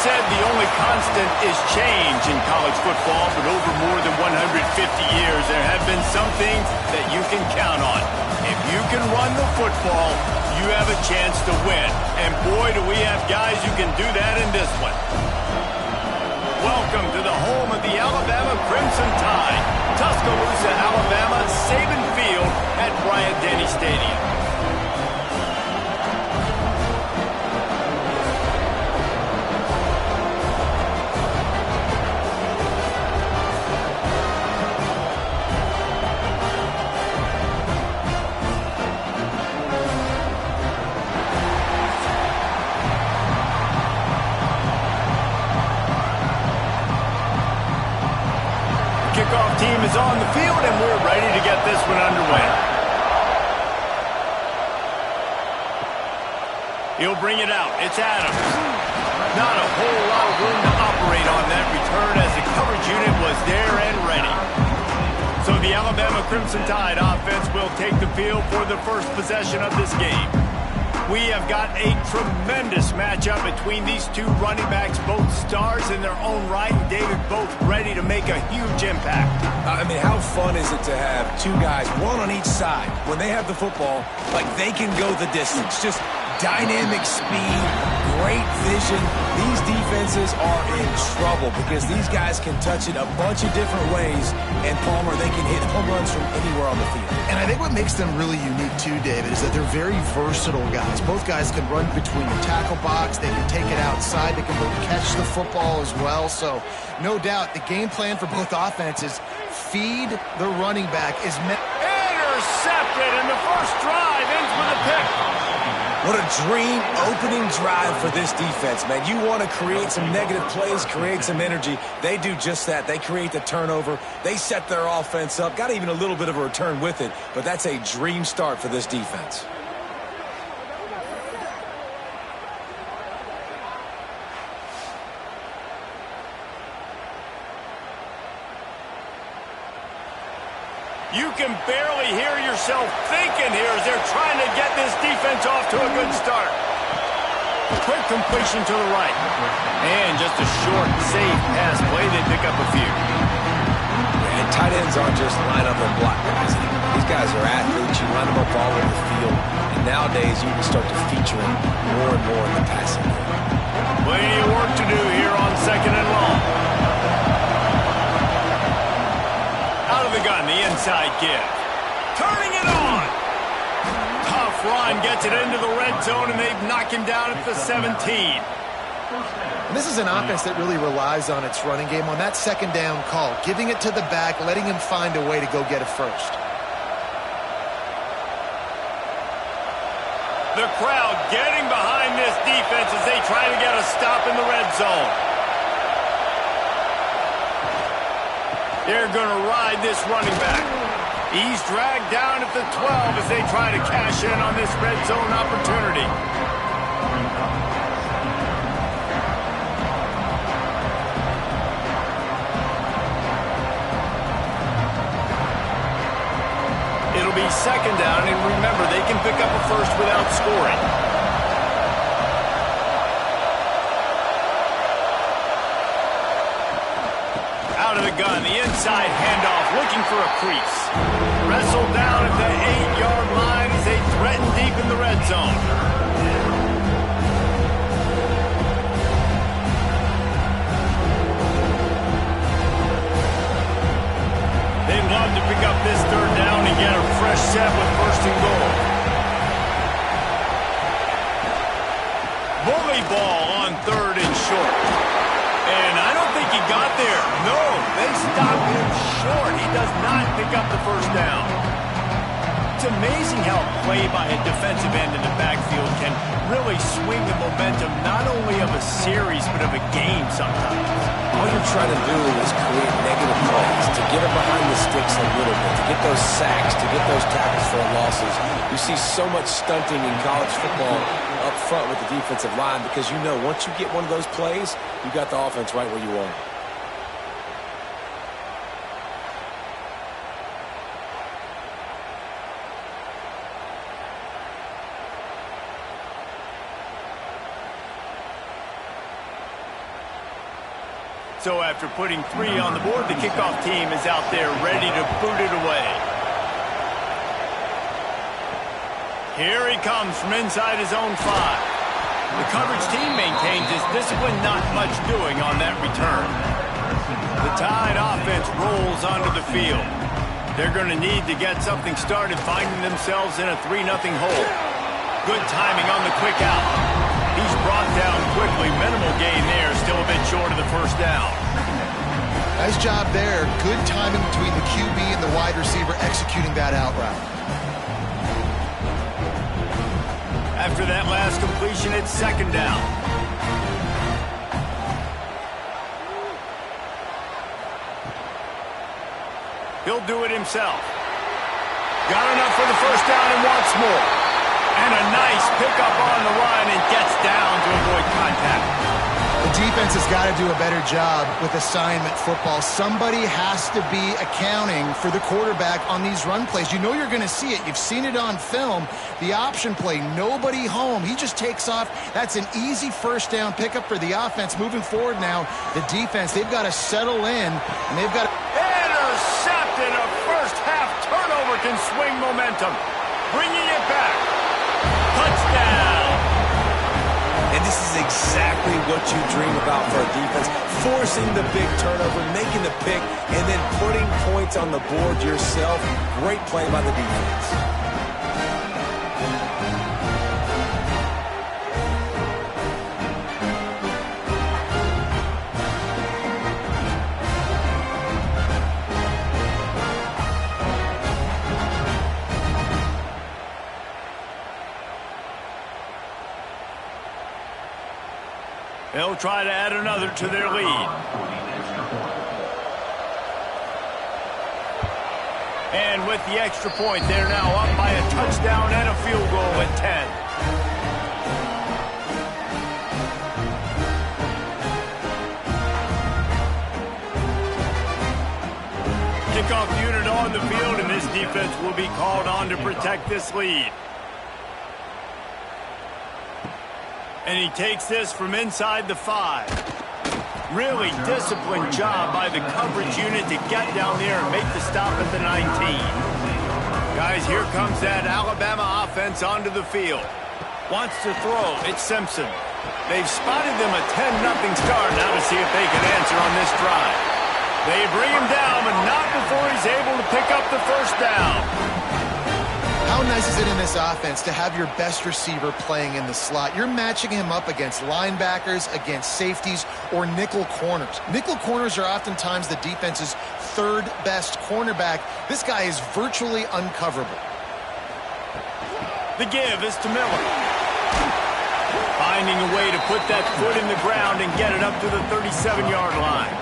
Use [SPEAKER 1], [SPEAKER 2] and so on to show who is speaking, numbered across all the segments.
[SPEAKER 1] said the only constant is change in college football, but over more than 150 years, there have been some things that you can count on. If you can run the football, you have a chance to win. And boy, do we have guys who can do that in this one. Welcome to the home of the Alabama Crimson Tide, Tuscaloosa, Alabama, Saban Field at Bryant-Denny Stadium. Kickoff team is on the field, and we're ready to get this one underway. He'll bring it out. It's Adams. Not a whole lot of room to operate on that return as the coverage unit was there and ready. So the Alabama Crimson Tide offense will take the field for the first possession of this game. We have got a tremendous matchup between these two running backs, both stars in their own right, and David, both ready to make a huge impact.
[SPEAKER 2] I mean, how fun is it to have two guys, one on each side, when they have the football, like they can go the distance. Just dynamic speed, great vision. These defenses are in trouble because these guys can touch it a bunch of different ways, and Palmer, they can hit home runs from anywhere on the field.
[SPEAKER 3] And I think what makes them really unique too, David, is that they're very versatile guys. Both guys can run between the tackle box, they can take it outside, they can both catch the football as well. So no doubt the game plan for both offenses, feed the running back is
[SPEAKER 1] intercepted, and the first drive ends with a pick.
[SPEAKER 2] What a dream opening drive for this defense, man. You want to create some negative plays, create some energy. They do just that. They create the turnover. They set their offense up. Got even a little bit of a return with it, but that's a dream start for this defense.
[SPEAKER 1] You can barely hear yourself thinking here as they're trying to get this defense off to a good start. Quick completion to the right. And just a short, safe pass play. They pick up a few.
[SPEAKER 2] And tight ends aren't just line up and block guys. These guys are athletes. You line them up all over the field. And nowadays, you can start to feature them more and more in the passing game.
[SPEAKER 1] Plenty of work to do here on 2nd and long. Out of the gun, the inside give. Turning it on. Tough run, gets it into the red zone, and they've knocked him down at the 17.
[SPEAKER 3] And this is an offense that really relies on its running game, on that second down call, giving it to the back, letting him find a way to go get it first.
[SPEAKER 1] The crowd getting behind this defense as they try to get a stop in the red zone. They're going to ride this running back. He's dragged down at the 12 as they try to cash in on this red zone opportunity. It'll be 2nd down, and remember, they can pick up a first without scoring. Out of the gun, the inside handoff, looking for a crease. Wrestled down at the 8-yard line as they threaten deep in the red zone. They'd love to pick up this 3rd down and get a fresh set with 1st and goal. Bully ball on 3rd and short. And I don't think he got there. No, they stopped him short. He does not pick up the 1st down. It's amazing how a play by a defensive end in the backfield can really swing the momentum not only of a series but of a game sometimes.
[SPEAKER 2] All you're trying to do is create negative plays, to get them behind the sticks a little bit, to get those sacks, to get those tackles for losses. You see so much stunting in college football up front with the defensive line because you know once you get one of those plays, you got the offense right where you want it.
[SPEAKER 1] So after putting 3 on the board, the kickoff team is out there ready to boot it away. Here he comes from inside his own 5. The coverage team maintains its discipline, not much doing on that return. The Tide offense rolls onto the field. They're going to need to get something started, finding themselves in a 3-0 hole. Good timing on the quick out. He's brought down quickly. Minimal gain there, still a bit short of the first down.
[SPEAKER 3] Nice job there. Good timing between the QB and the wide receiver executing that out route.
[SPEAKER 1] After that last completion, it's 2nd down. He'll do it himself. Got enough for the first down and wants more. And a nice pickup on the run and gets down to avoid contact.
[SPEAKER 3] The defense has got to do a better job with assignment football. Somebody has to be accounting for the quarterback on these run plays. You know you're going to see it. You've seen it on film. The option play, nobody home. He just takes off. That's an easy first down pickup for the offense. Moving forward now, the defense, they've got to settle in, and they've got to...
[SPEAKER 1] Intercepted! A first-half turnover can swing momentum. Bringing it back. Touchdown!
[SPEAKER 2] And this is exactly what you dream about for a defense. Forcing the big turnover, making the pick, and then putting points on the board yourself. Great play by the defense.
[SPEAKER 1] They'll try to add another to their lead. And with the extra point, they're now up by a touchdown and a field goal at 10. Kickoff unit on the field, and this defense will be called on to protect this lead. And he takes this from inside the 5. Really disciplined job by the coverage unit to get down there and make the stop at the 19. Guys, here comes that Alabama offense onto the field. Wants to throw. It's Simpson. They've spotted them a 10-0 start. Now to see if they can answer on this drive. They bring him down, but not before he's able to pick up the first down.
[SPEAKER 3] How nice is it in this offense to have your best receiver playing in the slot? You're matching him up against linebackers, against safeties, or nickel corners. Nickel corners are oftentimes the defense's 3rd best cornerback. This guy is virtually uncoverable.
[SPEAKER 1] The give is to Miller. Finding a way to put that foot in the ground and get it up to the 37-yard line.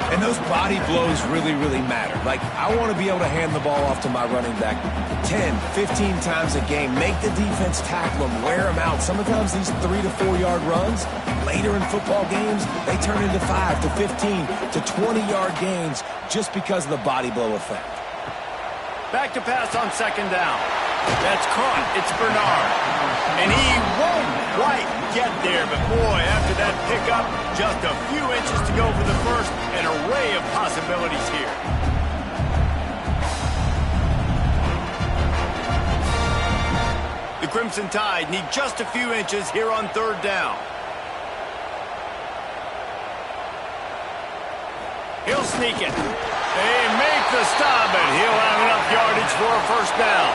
[SPEAKER 2] And those body blows really, really matter. Like, I want to be able to hand the ball off to my running back 10, 15 times a game. Make the defense tackle them, wear them out. Sometimes these 3 to 4 yard runs, later in football games, they turn into 5 to 15 to 20-yard gains just because of the body blow effect.
[SPEAKER 1] Back to pass on 2nd down. That's caught. It's Bernard. And he won't quite get there, but boy, after that pickup, just a few inches to go for the first. An array of possibilities here. The Crimson Tide need just a few inches here on 3rd down. He'll sneak it. They make the stop, and he'll have enough yardage for a first down.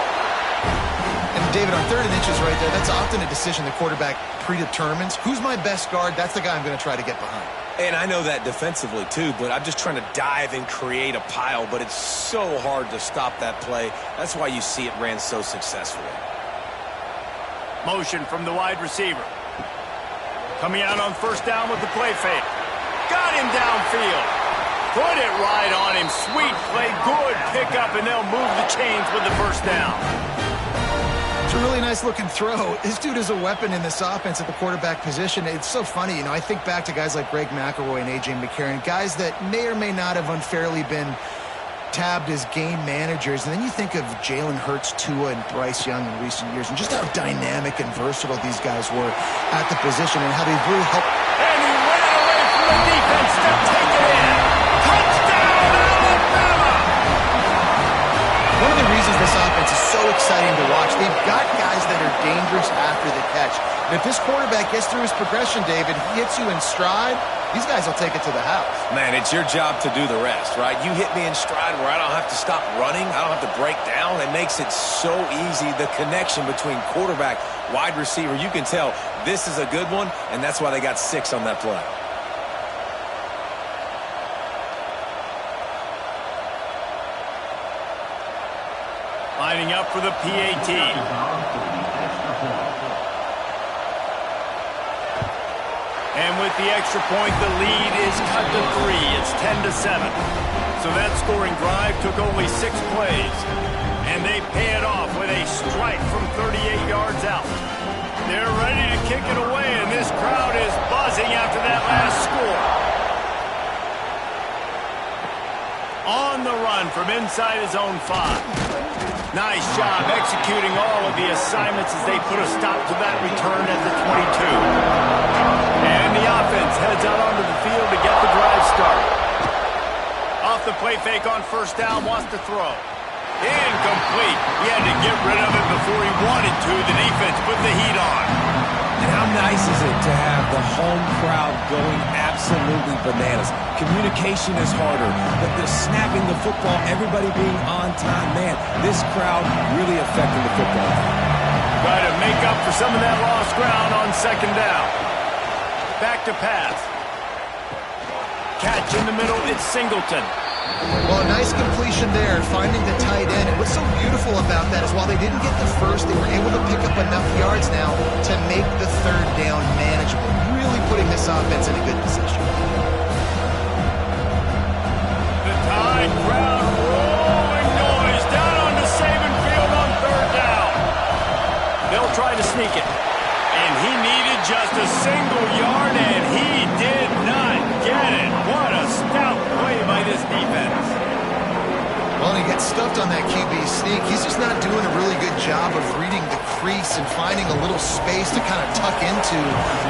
[SPEAKER 3] And David, on 3rd and inches right there, that's often a decision the quarterback predetermines. Who's my best guard? That's the guy I'm going to try to get behind.
[SPEAKER 2] And I know that defensively, too, but I'm just trying to dive and create a pile, but it's so hard to stop that play. That's why you see it ran so successfully.
[SPEAKER 1] Motion from the wide receiver. Coming out on 1st down with the play fake. Got him downfield. Put it right on him. Sweet play. Good pickup, and they'll move the chains with the first down.
[SPEAKER 3] It's a really nice-looking throw. This dude is a weapon in this offense at the quarterback position. It's so funny, you know, I think back to guys like Greg McElroy and A.J. McCarron, guys that may or may not have unfairly been tabbed as game managers. And then you think of Jalen Hurts, Tua, and Bryce Young in recent years, and just how dynamic and versatile these guys were at the position and how they've really helped.
[SPEAKER 1] And he ran away from the defense to take it in. Touchdown, Alabama!
[SPEAKER 3] One of the reasons this offense is so exciting to watch, they've got guys that are dangerous after the catch. And if this quarterback gets through his progression, David, he hits you in stride, these guys will take it to the house.
[SPEAKER 2] Man, it's your job to do the rest, right? You hit me in stride where I don't have to stop running. I don't have to break down. It makes it so easy, the connection between quarterback, wide receiver. You can tell this is a good one, and that's why they got 6 on that play.
[SPEAKER 1] Lining up for the PAT. And with the extra point, the lead is cut to 3. It's 10-7. So that scoring drive took only 6 plays. And they pay it off with a strike from 38 yards out. They're ready to kick it away, and this crowd is buzzing after that last score. On the run from inside his own 5. Nice job executing all of the assignments as they put a stop to that return at the 22. And the offense heads out onto the field to get the drive started. Off the play fake on first down, wants to throw. Incomplete. He had to get rid of it before he wanted to. The defense put the heat on.
[SPEAKER 2] And how nice is it to have the home crowd going absolutely bananas? Communication is harder, but the snapping the football, everybody being on time, man, this crowd really affecting the football.
[SPEAKER 1] Try to make up for some of that lost ground on second down. Back to pass. Catch in the middle, it's Singleton.
[SPEAKER 3] Well, a nice completion there, finding the tight end. And what's so beautiful about that is while they didn't get the first, they were able to pick up enough yards now to make the third down manageable. Really putting this offense in a good position.
[SPEAKER 1] The Tide crowd rolling noise down onto Saban Field on third down. They'll try to sneak it. And he needed just a single yard, and he did not get it. What a stout play by this defense.
[SPEAKER 3] Well, he gets stuffed on that QB sneak. He's just not doing a really good job of reading the crease and finding a little space to kind of tuck into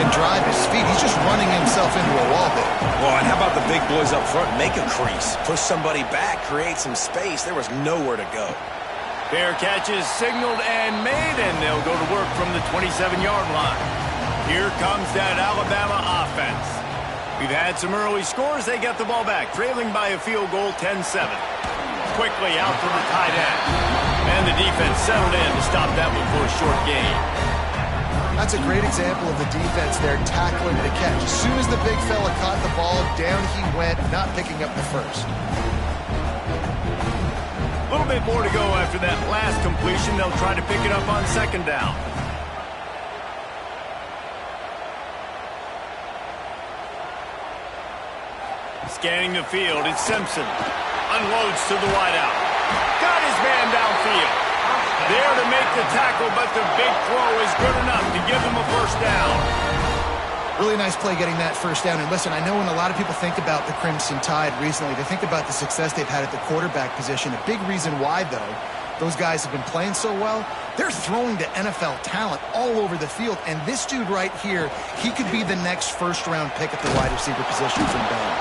[SPEAKER 3] and drive his feet. He's just running himself into a wall there.
[SPEAKER 2] Well, and how about the big boys up front? Make a crease. Push somebody back. Create some space. There was nowhere to go.
[SPEAKER 1] Fair catch is signaled and made, and they'll go to work from the 27-yard line. Here comes that Alabama offense. We've had some early scores. They get the ball back, trailing by a field goal, 10-7. Quickly out to the tight end. And the defense settled in to stop that one for a short gain.
[SPEAKER 3] That's a great example of the defense there tackling the catch. As soon as the big fella caught the ball, down he went, not picking up the first.
[SPEAKER 1] A little bit more to go after that last completion. They'll try to pick it up on second down. Scanning the field, it's Simpson. Unloads to the wideout. Got his man downfield. There to make the tackle, but the big throw is good enough to give them a first down.
[SPEAKER 3] Really nice play getting that first down. And listen, I know when a lot of people think about the Crimson Tide recently, they think about the success they've had at the quarterback position. A big reason why, though, those guys have been playing so well, they're throwing to NFL talent all over the field. And this dude right here, he could be the next first-round pick at the wide receiver position from Bama.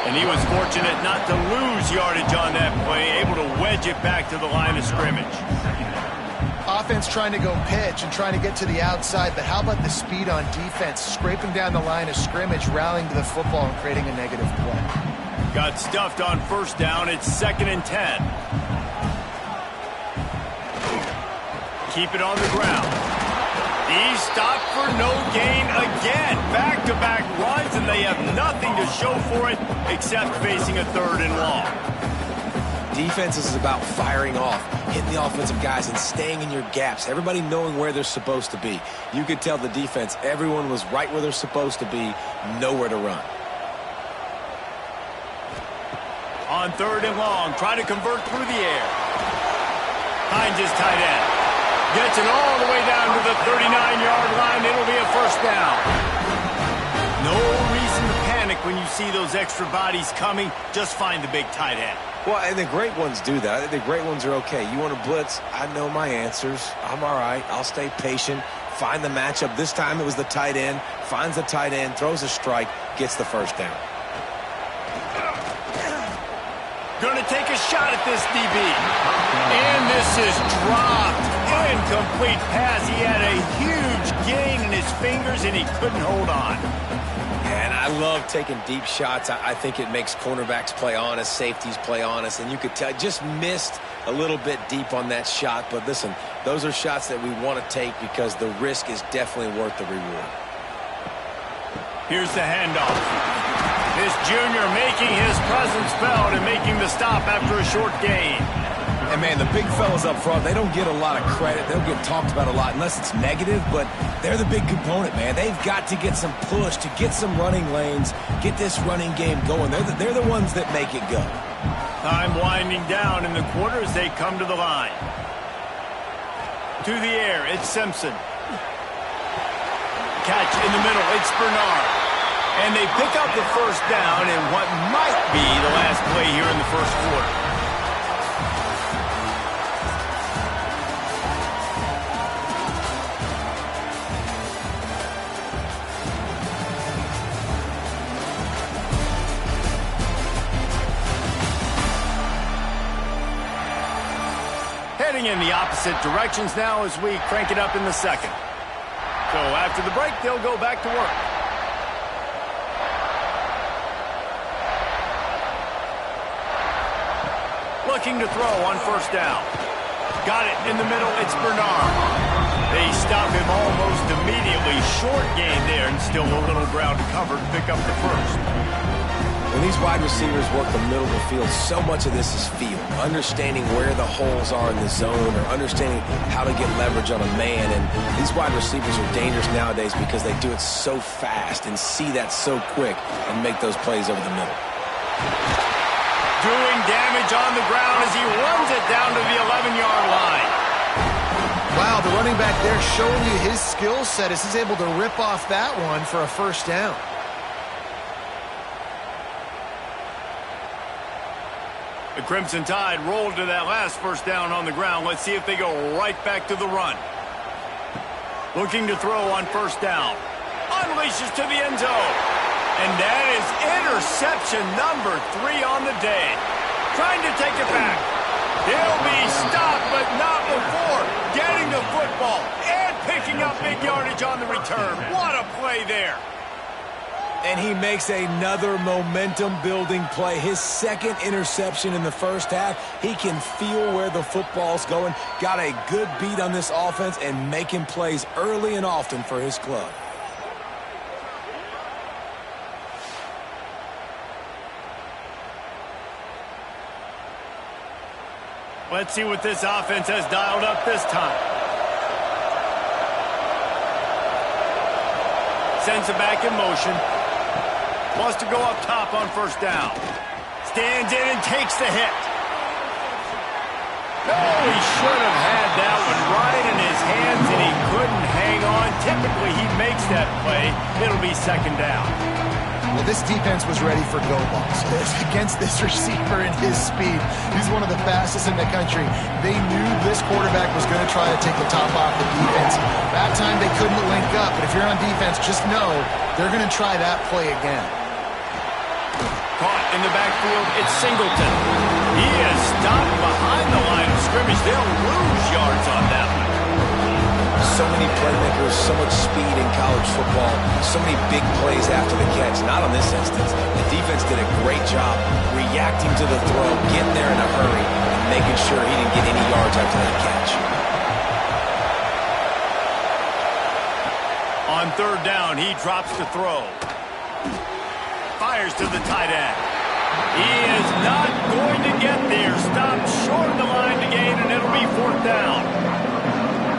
[SPEAKER 1] And he was fortunate not to lose yardage on that play, able to wedge it back to the line of scrimmage.
[SPEAKER 3] Offense trying to go pitch and trying to get to the outside, but how about the speed on defense? Scraping down the line of scrimmage, rallying to the football and creating a negative play.
[SPEAKER 1] Got stuffed on first down. It's 2nd and 10. Keep it on the ground. He's stopped for no gain again. Back-to-back runs, and they have nothing to show for it except facing a 3rd and long.
[SPEAKER 2] Defense is about firing off, hitting the offensive guys and staying in your gaps. Everybody knowing where they're supposed to be. You could tell the defense, everyone was right where they're supposed to be, nowhere to run.
[SPEAKER 1] On 3rd and long, try to convert through the air. Finds his tight end. Gets it all the way down to the 39-yard line. It'll be a first down. No reason to panic when you see those extra bodies coming. Just find the big tight end.
[SPEAKER 2] Well, and the great ones do that. The great ones are okay. You want to blitz? I know my answers. I'm all right. I'll stay patient. find the matchup. This time it was the tight end. Finds the tight end, throws a strike, gets the first down.
[SPEAKER 1] Going to take a shot at this DB. And this is dropped. Incomplete pass. He had a huge gain in his fingers, and he couldn't hold on.
[SPEAKER 2] And I love taking deep shots. I think it makes cornerbacks play honest, safeties play honest, and you could tell just missed a little bit deep on that shot. But listen, those are shots that we want to take because the risk is definitely worth the reward.
[SPEAKER 1] Here's the handoff. This junior making his presence felt and making the stop after a short gain.
[SPEAKER 2] And, man, the big fellas up front, they don't get a lot of credit. They don't get talked about a lot unless it's negative, but they're the big component, man. They've got to get some push, to get some running lanes, get this running game going. They're the ones that make it go.
[SPEAKER 1] Time winding down in the quarter as they come to the line. To the air, it's Simpson. Catch in the middle, it's Bernard. And they pick up the first down in what might be the last play here in the first quarter. Heading in the opposite directions now as we crank it up in the second. So after the break, they'll go back to work. Looking to throw on first down. Got it in the middle, it's Bernard. They stop him almost immediately. Short gain there and still a little ground to cover to pick up the first.
[SPEAKER 2] When these wide receivers work the middle of the field, so much of this is feel. Understanding where the holes are in the zone or understanding how to get leverage on a man. And these wide receivers are dangerous nowadays because they do it so fast and see that so quick and make those plays over the middle.
[SPEAKER 1] Doing damage on the ground as he runs it down to the 11-yard line.
[SPEAKER 3] Wow, the running back there showing you his skill set as he's able to rip off that one for a first down.
[SPEAKER 1] The Crimson Tide rolled to that last first down on the ground. Let's see if they go right back to the run. Looking to throw on first down. Unleashes to the end zone. And that is interception number 3 on the day. Trying to take it back. He'll be stopped, but not before getting the football and picking up big yardage on the return. What a play there.
[SPEAKER 2] And he makes another momentum-building play. His second interception in the first half. He can feel where the football's going. Got a good beat on this offense and making plays early and often for his club.
[SPEAKER 1] Let's see what this offense has dialed up this time. Sends it back in motion. Wants to go up top on first down. Stands in and takes the hit. Oh, he should have had that one right in his hands, and he couldn't hang on. Typically, he makes that play. It'll be second down.
[SPEAKER 3] Well, this defense was ready for go balls. Against this receiver and his speed, he's one of the fastest in the country. They knew this quarterback was going to try to take the top off the defense. That time they couldn't link up, but if you're on defense, just know they're going to try that play again.
[SPEAKER 1] Caught in the backfield, it's Singleton. He is stopped behind the line of scrimmage. They'll lose yards on that one.
[SPEAKER 2] So many playmakers, so much speed in college football, so many big plays after the catch. Not on this instance. The defense did a great job reacting to the throw, getting there in a hurry, and making sure he didn't get any yards after that catch.
[SPEAKER 1] On third down, he drops to throw. Fires to the tight end. He is not going to get there. Stopped short of the line to gain, and it'll be fourth down.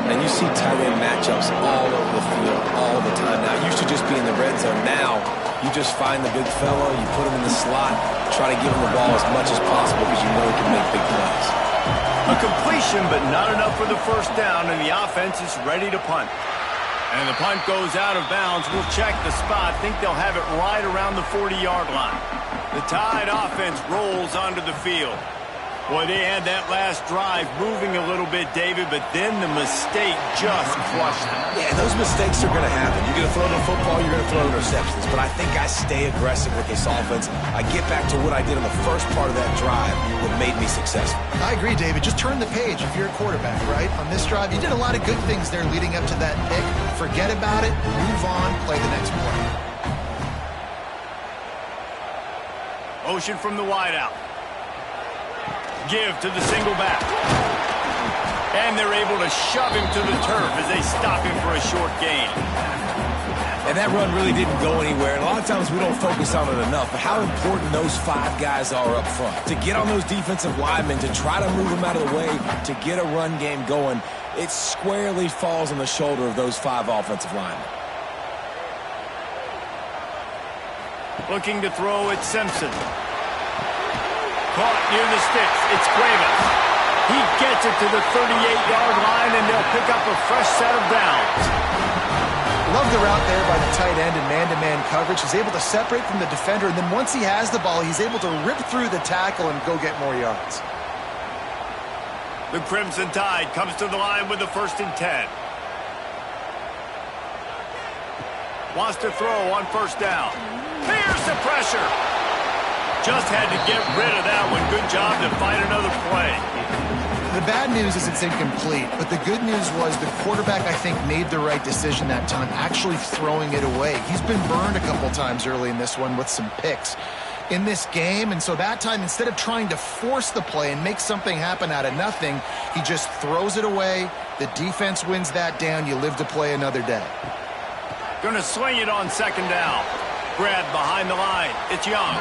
[SPEAKER 2] And you see tight end matchups all over the field all the time now. It used to just be in the red zone. Now you just find the big fellow, you put him in the slot, try to give him the ball as much as possible because you know he can make big plays.
[SPEAKER 1] A completion, but not enough for the first down, and the offense is ready to punt. And the punt goes out of bounds. We'll check the spot. Think they'll have it right around the 40-yard line. The Tide offense rolls onto the field. Boy, they had that last drive moving a little bit, David, but then the mistake just crushed them.
[SPEAKER 2] Yeah, those mistakes are going to happen. You're going to throw the football, you're going to throw interceptions. But I think I stay aggressive with this offense. I get back to what I did in the first part of that drive that made me successful.
[SPEAKER 3] I agree, David. Just turn the page if you're a quarterback, right? On this drive, you did a lot of good things there leading up to that pick. Forget about it, move on, play the next play.
[SPEAKER 1] Motion from the wideout. Give to the single back. And they're able to shove him to the turf as they stop him for a short gain.
[SPEAKER 2] And that run really didn't go anywhere. And a lot of times we don't focus on it enough, but how important those 5 guys are up front. To get on those defensive linemen, to try to move them out of the way, to get a run game going, it squarely falls on the shoulder of those 5 offensive linemen.
[SPEAKER 1] Looking to throw at Simpson. Caught near the sticks. It's Cuevas. He gets it to the 38-yard line, and they'll pick up a fresh set of downs.
[SPEAKER 3] Love the route there by the tight end in man-to-man coverage. He's able to separate from the defender, and then once he has the ball, he's able to rip through the tackle and go get more yards.
[SPEAKER 1] The Crimson Tide comes to the line with the 1st and 10. Wants to throw on 1st down. Here's the pressure. Just had to get rid of that one. Good job to find another play.
[SPEAKER 3] The bad news is it's incomplete, but the good news was the quarterback, I think, made the right decision that time, actually throwing it away. He's been burned a couple times early in this one with some picks in this game, and so that time, instead of trying to force the play and make something happen out of nothing, he just throws it away. The defense wins that down. You live to play another day.
[SPEAKER 1] Gonna swing it on 2nd down. Grab behind the line. It's Young.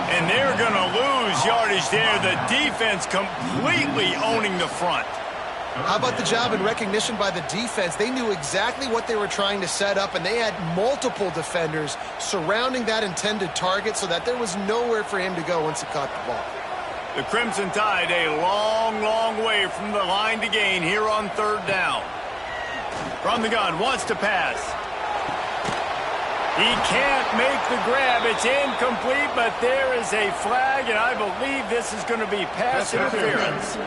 [SPEAKER 1] And they're going to lose yardage there. The defense completely owning the front.
[SPEAKER 3] How about the job and recognition by the defense? They knew exactly what they were trying to set up, and they had multiple defenders surrounding that intended target so that there was nowhere for him to go once he caught the ball.
[SPEAKER 1] The Crimson Tide a long, long way from the line to gain here on 3rd down. From the gun, wants to pass. He can't make the grab. It's incomplete, but there is a flag, and I believe this is going to be pass interference.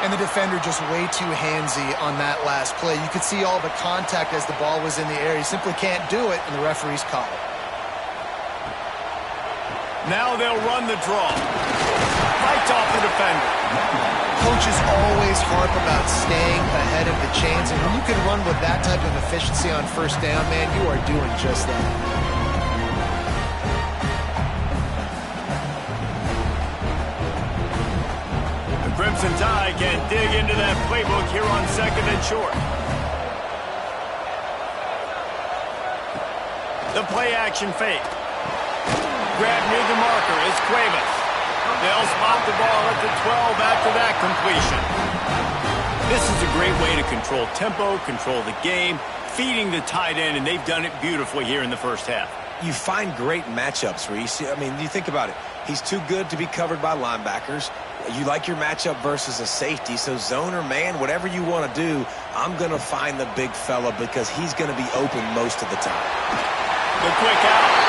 [SPEAKER 3] And the defender just way too handsy on that last play. You could see all the contact as the ball was in the air. He simply can't do it, and the referee's called it.
[SPEAKER 1] Now they'll run the draw. Fights off the defender.
[SPEAKER 3] Coaches always harp about staying ahead of the chains, and when you can run with that type of efficiency on 1st down, man, you are doing just that.
[SPEAKER 1] The Crimson Tide can dig into that playbook here on 2nd and short. The play action fake. Grab near the marker is Cuevas. They'll spot the ball at the 12 after that completion. This is a great way to control tempo, control the game, feeding the tight end, and they've done it beautifully here in the 1st half.
[SPEAKER 2] You find great matchups where you see, you think about it. He's too good to be covered by linebackers. You like your matchup versus a safety, so zone or man, whatever you want to do, I'm going to find the big fella because he's going to be open most of the time.
[SPEAKER 1] The quick out.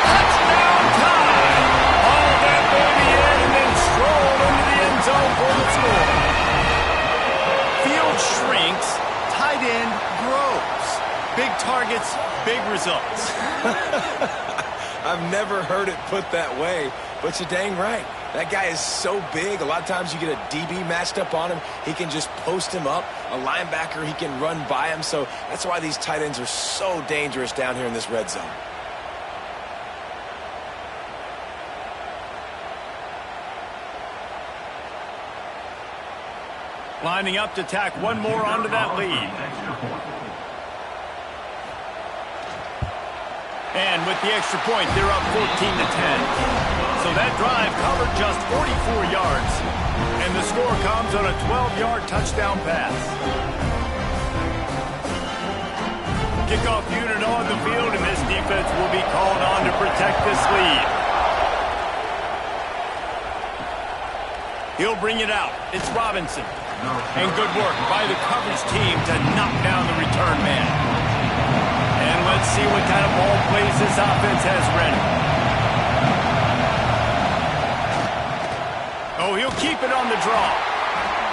[SPEAKER 1] Touchdown time! All that baby in and then stroll into the end zone for the score. Field shrinks, tight end grows. Big targets, big results.
[SPEAKER 2] I've never heard it put that way, but you're dang right. That guy is so big. A lot of times you get a DB matched up on him. He can just post him up. A linebacker, he can run by him. So that's why these tight ends are so dangerous down here in this red zone.
[SPEAKER 1] Lining up to tack one more onto that lead. And with the extra point, they're up 14-10. So that drive covered just 44 yards. And the score comes on a 12-yard touchdown pass. Kickoff unit on the field, and this defense will be called on to protect this lead. He'll bring it out. It's Robinson. And good work by the coverage team to knock down the return man. And let's see what kind of ball plays this offense has ready. He'll keep it on the draw.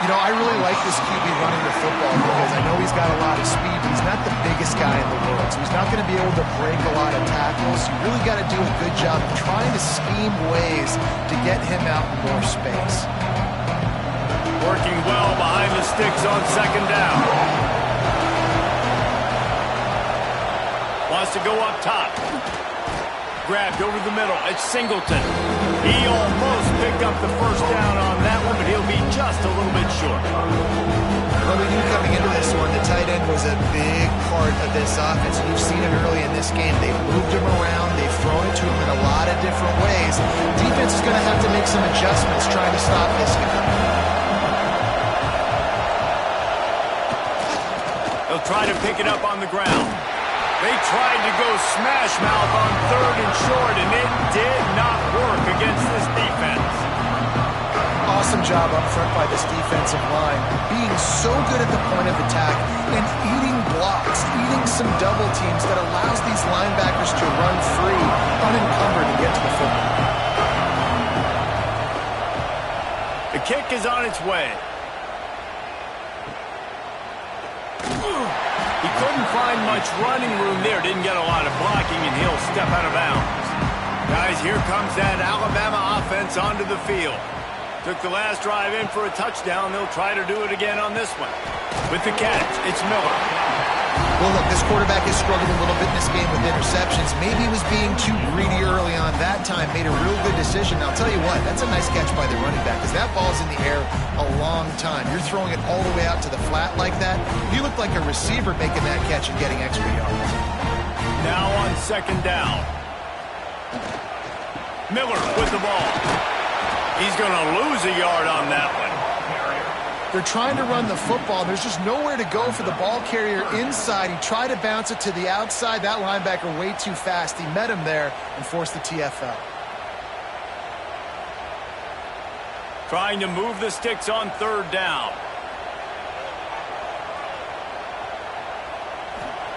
[SPEAKER 3] You know, I really like this QB running the football because I know he's got a lot of speed, but he's not the biggest guy in the world, so he's not going to be able to break a lot of tackles. You really got to do a good job of trying to scheme ways to get him out in more space.
[SPEAKER 1] Working well behind the sticks on second down. Wants to go up top. Grabbed over the middle. It's Singleton. He almost picked up the first down on that one, but he'll be just a little bit short.
[SPEAKER 3] Well, we knew coming into this one, the tight end was a big part of this offense. You've seen it early in this game. They've moved him around. They've thrown it to him in a lot of different ways. Defense is going to have to make some adjustments trying to stop this guy.
[SPEAKER 1] They'll try to pick it up on the ground. They tried to go smash mouth on third and short, and it did not work against this defense.
[SPEAKER 3] Awesome job up front by this defensive line, being so good at the point of attack and eating blocks, eating some double teams that allows these linebackers to run free, unencumbered, and get to the football.
[SPEAKER 1] The kick is on its way. He couldn't find much running room there. Didn't get a lot of blocking, and he'll step out of bounds. Guys, here comes that Alabama offense onto the field. Took the last drive in for a touchdown. They'll try to do it again on this one. With the catch, it's Miller.
[SPEAKER 3] Well, look, this quarterback has struggled a little bit in this game with interceptions. Maybe he was being too greedy early on that time, made a real good decision. I'll tell you what, that's a nice catch by the running back because that ball's in the air a long time. You're throwing it all the way out to the flat like that. He looked like a receiver making that catch and getting extra yards.
[SPEAKER 1] Now on second down. Miller with the ball. He's going to lose a yard on that one.
[SPEAKER 3] They're trying to run the football. There's just nowhere to go for the ball carrier inside. He tried to bounce it to the outside. That linebacker way too fast. He met him there and forced the TFL.
[SPEAKER 1] Trying to move the sticks on third down.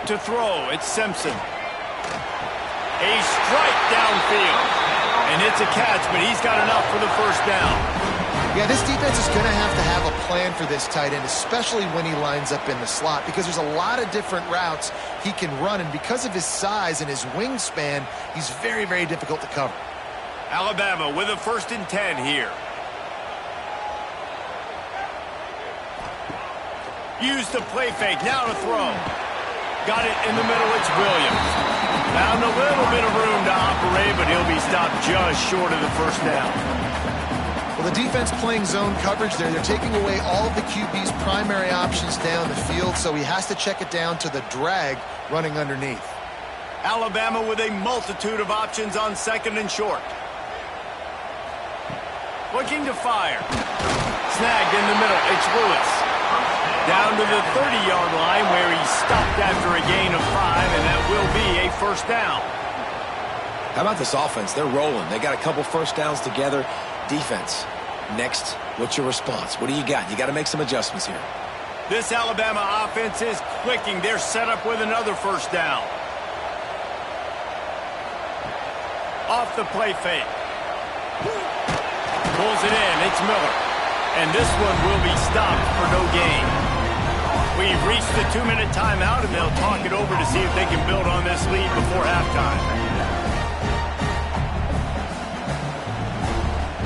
[SPEAKER 1] To throw, it's Simpson. A strike downfield. And it's a catch, but he's got enough for the first down.
[SPEAKER 3] Yeah, this defense is going to have a plan for this tight end, especially when he lines up in the slot, because there's a lot of different routes he can run, and because of his size and his wingspan, he's very, very difficult to cover.
[SPEAKER 1] Alabama with a 1st and 10 here. Use the play fake, now to throw. Got it in the middle, it's Williams. Found a little bit of room to operate, but he'll be stopped just short of the first down.
[SPEAKER 3] Well, the defense playing zone coverage there. They're taking away all of the QB's primary options down the field, so he has to check it down to the drag running underneath.
[SPEAKER 1] Alabama with a multitude of options on second and short. Looking to fire. Snagged in the middle, it's Lewis. Down to the 30-yard line where he's stopped after a gain of 5, and that will be a first down.
[SPEAKER 2] How about this offense? They're rolling. They got a couple first downs together. Defense, next, what's your response? What do you got? You got to make some adjustments here.
[SPEAKER 1] This Alabama offense is clicking. They're set up with another first down. Off the play fake. Pulls it in. It's Miller. And this one will be stopped for no gain. We've reached the 2-minute timeout, and they'll talk it over to see if they can build on this lead before halftime.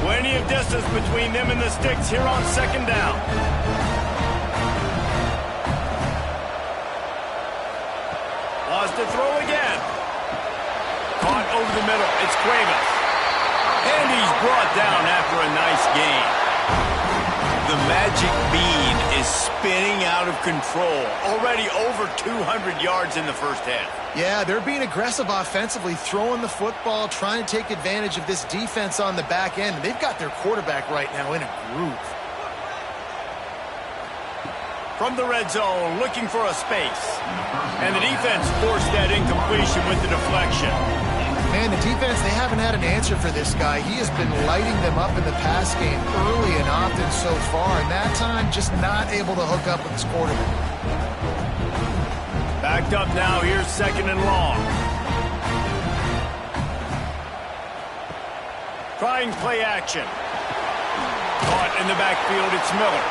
[SPEAKER 1] Plenty of distance between them and the sticks here on second down. Lost to throw again. Caught over the middle. It's Cuevas. And he's brought down after a nice gain. The magic bean is spinning out of control. Already over 200 yards in the first half.
[SPEAKER 3] Yeah, they're being aggressive offensively, throwing the football, trying to take advantage of this defense on the back end. They've got their quarterback right now in a groove.
[SPEAKER 1] From the red zone, looking for a space. And the defense forced that incompletion with the deflection.
[SPEAKER 3] Man, the defense, they haven't had an answer for this guy. He has been lighting them up in the pass game early and often so far, and that time just not able to hook up with his quarterback.
[SPEAKER 1] Backed up now, here's second and long. Trying play action. Caught in the backfield, it's Miller.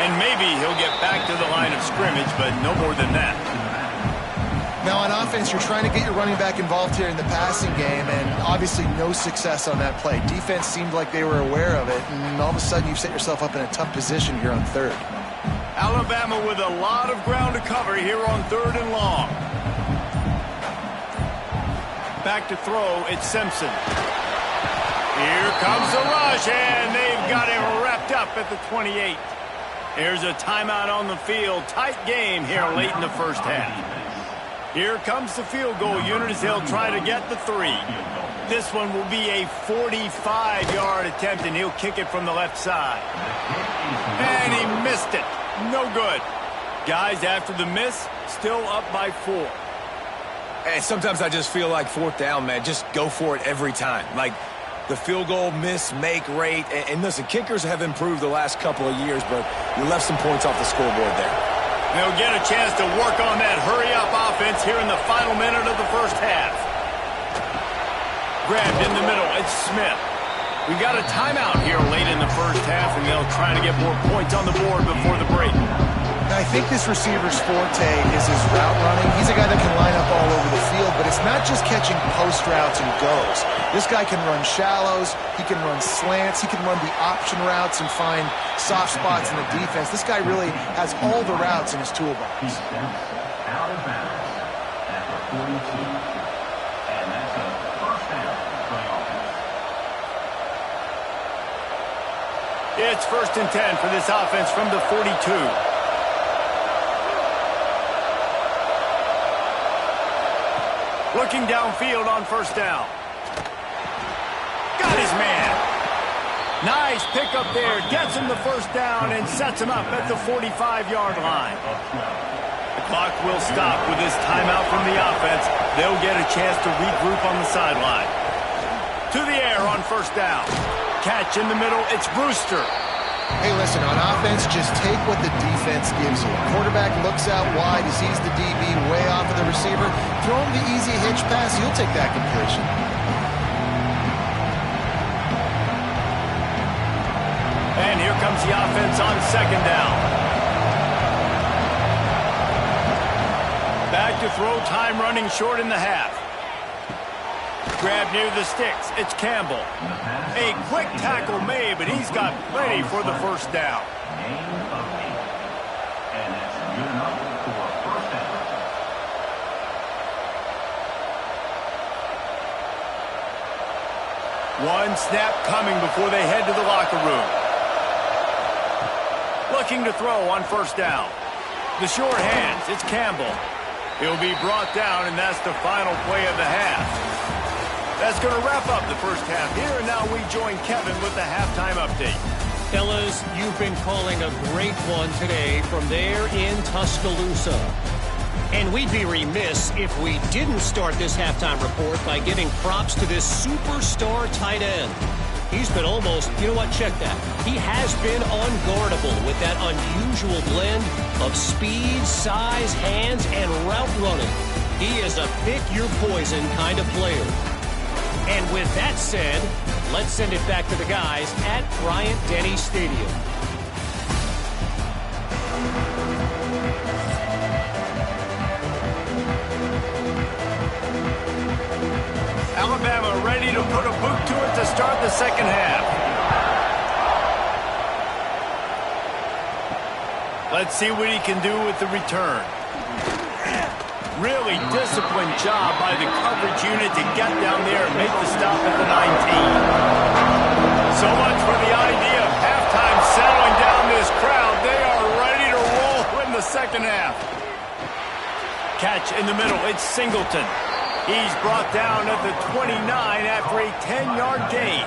[SPEAKER 1] And maybe he'll get back to the line of scrimmage, but no more than that.
[SPEAKER 2] Now on offense, you're trying to get your running back involved here in the passing game, and obviously no success on that play. Defense seemed like they were aware of it, and all of a sudden you've set yourself up in a tough position here on third.
[SPEAKER 1] Alabama with a lot of ground to cover here on 3rd and long. Back to throw, it's Simpson. Here comes the rush, and they've got him wrapped up at the 28. Here's a timeout on the field. Tight game here late in the first half. Here comes the field goal unit as they'll try to get the 3. This one will be a 45-yard attempt, and he'll kick it from the left side. And he missed it. No good. Guys, after the miss, still up by 4.
[SPEAKER 2] And sometimes I just feel like 4th down, man. Just go for it every time. Like the field goal miss, make rate. And listen, kickers have improved the last couple of years, but you left some points off the scoreboard there.
[SPEAKER 1] They'll get a chance to work on that hurry-up offense here in the final minute of the first half. Grabbed in the middle, it's Smith. We got a timeout here late in the first half, and they'll try to get more points on the board before the break.
[SPEAKER 2] I think this receiver's forte is his route running. He's a guy that can line up all over the field, but it's not just catching post routes and goes. This guy can run shallows, he can run slants, he can run the option routes and find soft spots in the defense. This guy really has all the routes in his toolbox.
[SPEAKER 4] Out of bounds at the 42, and that's a first down for the offense.
[SPEAKER 1] It's 1st and 10 for this offense from the 42. Looking downfield on 1st down. Got his man. Nice pickup there. Gets him the 1st down and sets him up at the 45-yard line. The clock will stop with this timeout from the offense. They'll get a chance to regroup on the sideline. To the air on 1st down. Catch in the middle. It's Brewster.
[SPEAKER 2] Hey, listen, on offense, just take what the defense gives you. Quarterback looks out wide, he sees the DB way off of the receiver. Throw him the easy hitch pass, you'll take that completion.
[SPEAKER 1] And here comes the offense on 2nd down. Back to throw, time running short in the half. Grab near the sticks. It's Campbell. A quick tackle made, but he's got plenty for the 1st down.
[SPEAKER 4] Gain of 8. And that's good enough for a first down.
[SPEAKER 1] One snap coming before they head to the locker room. Looking to throw on 1st down. The short hands. It's Campbell. He'll be brought down, and that's the final play of the half. That's going to wrap up the first half here, and now we join Kevin with the halftime update.
[SPEAKER 5] Fellas, you've been calling a great one today from there in Tuscaloosa. And we'd be remiss if we didn't start this halftime report by giving props to this superstar tight end. He's been almost, you know what, check that. He has been unguardable with that unusual blend of speed, size, hands, and route running. He is a pick-your-poison kind of player. And with that said, let's send it back to the guys at Bryant-Denny Stadium.
[SPEAKER 1] Alabama ready to put a boot to it to start the second half. Let's see what he can do with the return. Really disciplined job by the coverage unit to get down there and make the stop at the 19. So much for the idea of halftime settling down this crowd. They are ready to roll in the second half. Catch in the middle. It's Singleton. He's brought down at the 29 after a 10-yard gain.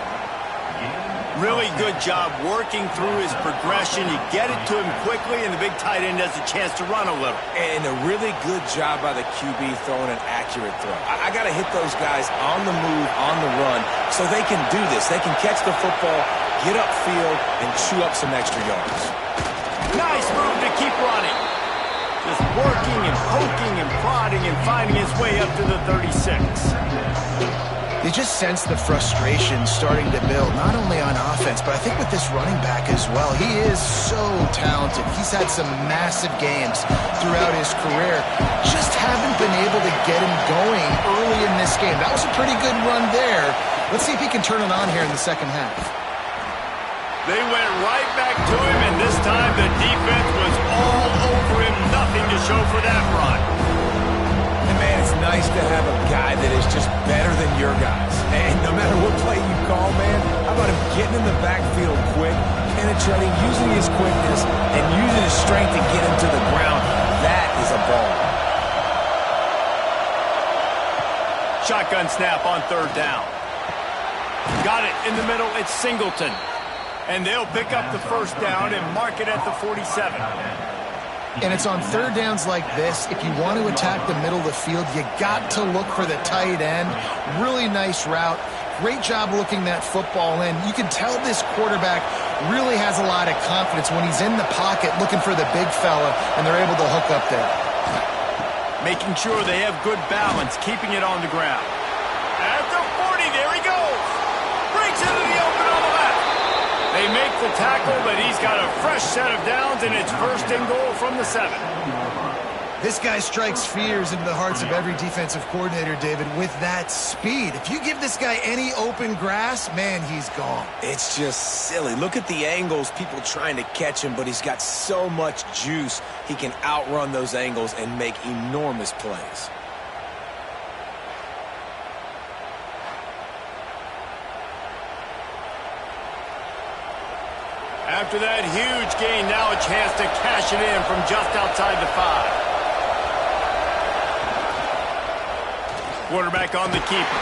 [SPEAKER 1] Really good job working through his progression. You get it to him quickly, and the big tight end has a chance to run a little.
[SPEAKER 2] And a really good job by the QB throwing an accurate throw. I got to hit those guys on the move, on the run, so they can do this. They can catch the football, get upfield, and chew up some extra yards.
[SPEAKER 1] Nice move to keep running. Just working and poking and prodding and finding his way up to the 36.
[SPEAKER 3] You just sense the frustration starting to build, not only on offense, but I think with this running back as well. He is so talented. He's had some massive games throughout his career. Just haven't been able to get him going early in this game. That was a pretty good run there. Let's see if he can turn it on here in the second half.
[SPEAKER 1] They went right back to him, and this time the defense was all over him. Nothing to show for that run.
[SPEAKER 2] And man, it's nice to have a guy that is just better than your guys. And no matter what play you call, man, how about him getting in the backfield quick, penetrating, using his quickness, and using his strength to get him to the ground. That is a ball.
[SPEAKER 1] Shotgun snap on third down. Got it in the middle. It's Singleton. And they'll pick up the first down and mark it at the 47.
[SPEAKER 3] And it's on third downs like this. If you want to attack the middle of the field, you got to look for the tight end. Really nice route. Great job looking that football in. You can tell this quarterback really has a lot of confidence when he's in the pocket looking for the big fella, and they're able to hook up there.
[SPEAKER 1] Making sure they have good balance, keeping it on the ground. At the 40, there he goes. Breaks into the open on the left. They make the tackle, but he's got a fresh set of downs, and it's first and goal from the 7.
[SPEAKER 3] This guy strikes fears into the hearts of every defensive coordinator, David, with that speed. If you give this guy any open grass, man, he's gone.
[SPEAKER 2] It's just silly. Look at the angles, people trying to catch him, but he's got so much juice. He can outrun those angles and make enormous plays.
[SPEAKER 1] After that huge gain, now a chance to cash it in from just outside the 5. Quarterback on the keeper.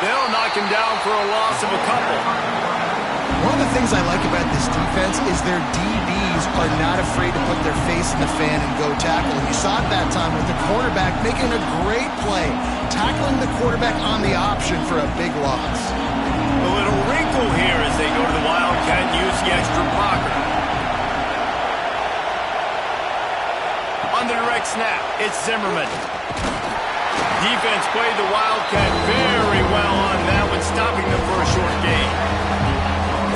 [SPEAKER 1] They'll knock him down for a loss of a couple.
[SPEAKER 3] One of the things I like about this defense is their DBs are not afraid to put their face in the fan and go tackle. And you saw it that time with the quarterback making a great play, tackling the quarterback on the option for a big loss.
[SPEAKER 1] A little wrinkle here as they go to the Wildcat and use the extra blocker. On the direct snap, it's Zimmerman. Defense played the Wildcat very well on that one, stopping them for a short gain.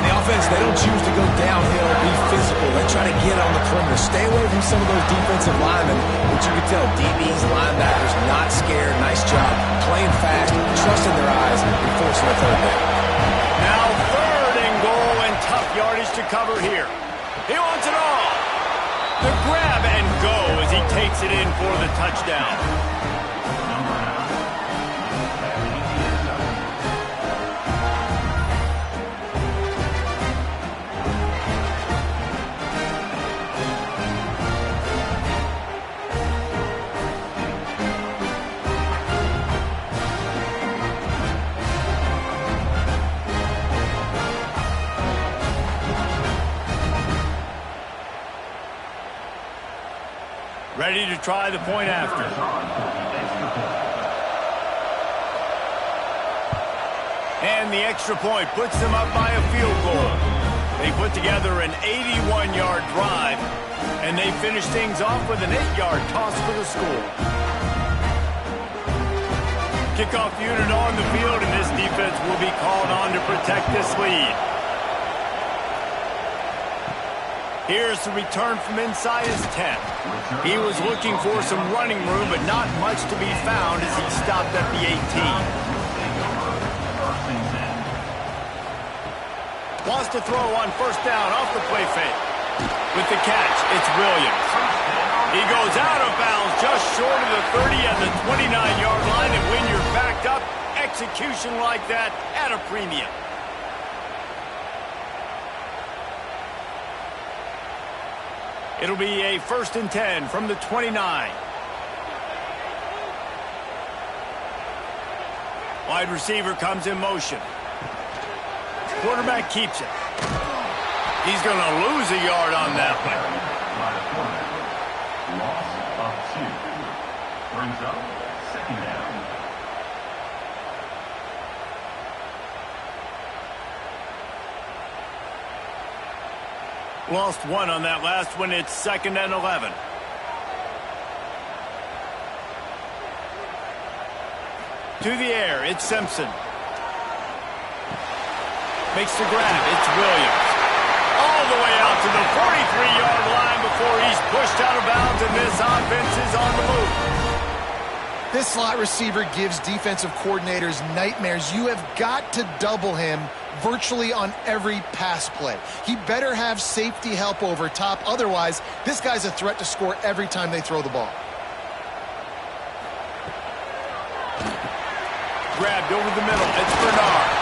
[SPEAKER 2] And the offense, they don't choose to go downhill, be physical. They try to get on the perimeter. Stay away from some of those defensive linemen, which you can tell, DBs, linebackers, not scared. Nice job. Playing fast, trusting their eyes, and forcing a third down.
[SPEAKER 1] Now third and goal, and tough yardage to cover here. He wants it all. The grab and go as he takes it in for the touchdown. Ready to try the point after. And the extra point puts them up by a field goal. They put together an 81-yard drive, and they finish things off with an 8-yard toss for the score. Kickoff unit on the field, and this defense will be called on to protect this lead. Here's the return from inside his 10. He was looking for some running room, but not much to be found as he stopped at the 18. Wants to throw on first down off the play fake. With the catch, it's Williams. He goes out of bounds just short of the 30 at the 29-yard line, and when you're backed up, execution like that at a premium. It'll be a 1st and 10 from the 29. Wide receiver comes in motion. Quarterback keeps it. He's going to lose a yard on that one.
[SPEAKER 4] Loss of 2. Brings up second down.
[SPEAKER 1] Lost 1 on that last one. It's 2nd and 11. To the air, it's Simpson. makes the grab. It's Williams. All the way out to the 43-yard line before he's pushed out of bounds, and this offense is on the move.
[SPEAKER 3] This slot receiver gives defensive coordinators nightmares. You have got to double him virtually on every pass play. He better have safety help over top. Otherwise, this guy's a threat to score every time they throw the ball.
[SPEAKER 1] Grabbed over the middle. It's Bernard.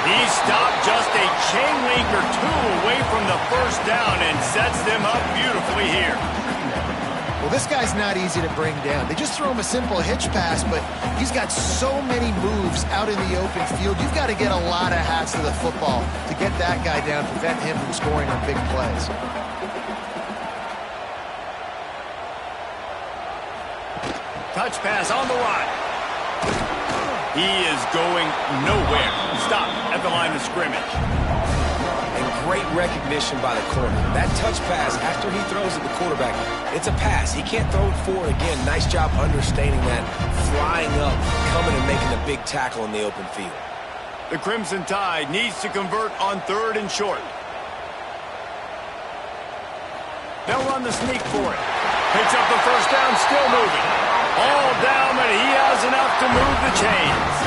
[SPEAKER 1] He stopped just a chain link or two away from the first down and sets them up beautifully here.
[SPEAKER 3] Well, this guy's not easy to bring down. They just throw him a simple hitch pass, but he's got so many moves out in the open field. You've got to get a lot of hats to the football to get that guy down, prevent him from scoring on big plays.
[SPEAKER 1] Touch pass on the line. He is going nowhere. Stop at the line of scrimmage.
[SPEAKER 2] And great recognition by the corner. That touch pass, after he throws at the quarterback, it's a pass. He can't throw it forward again. Nice job understanding that, flying up, coming and making a big tackle in the open field.
[SPEAKER 1] The Crimson Tide needs to convert on 3rd and short. They'll run the sneak for it. Picks up the first down, still moving. All down, but he has enough to move the chains.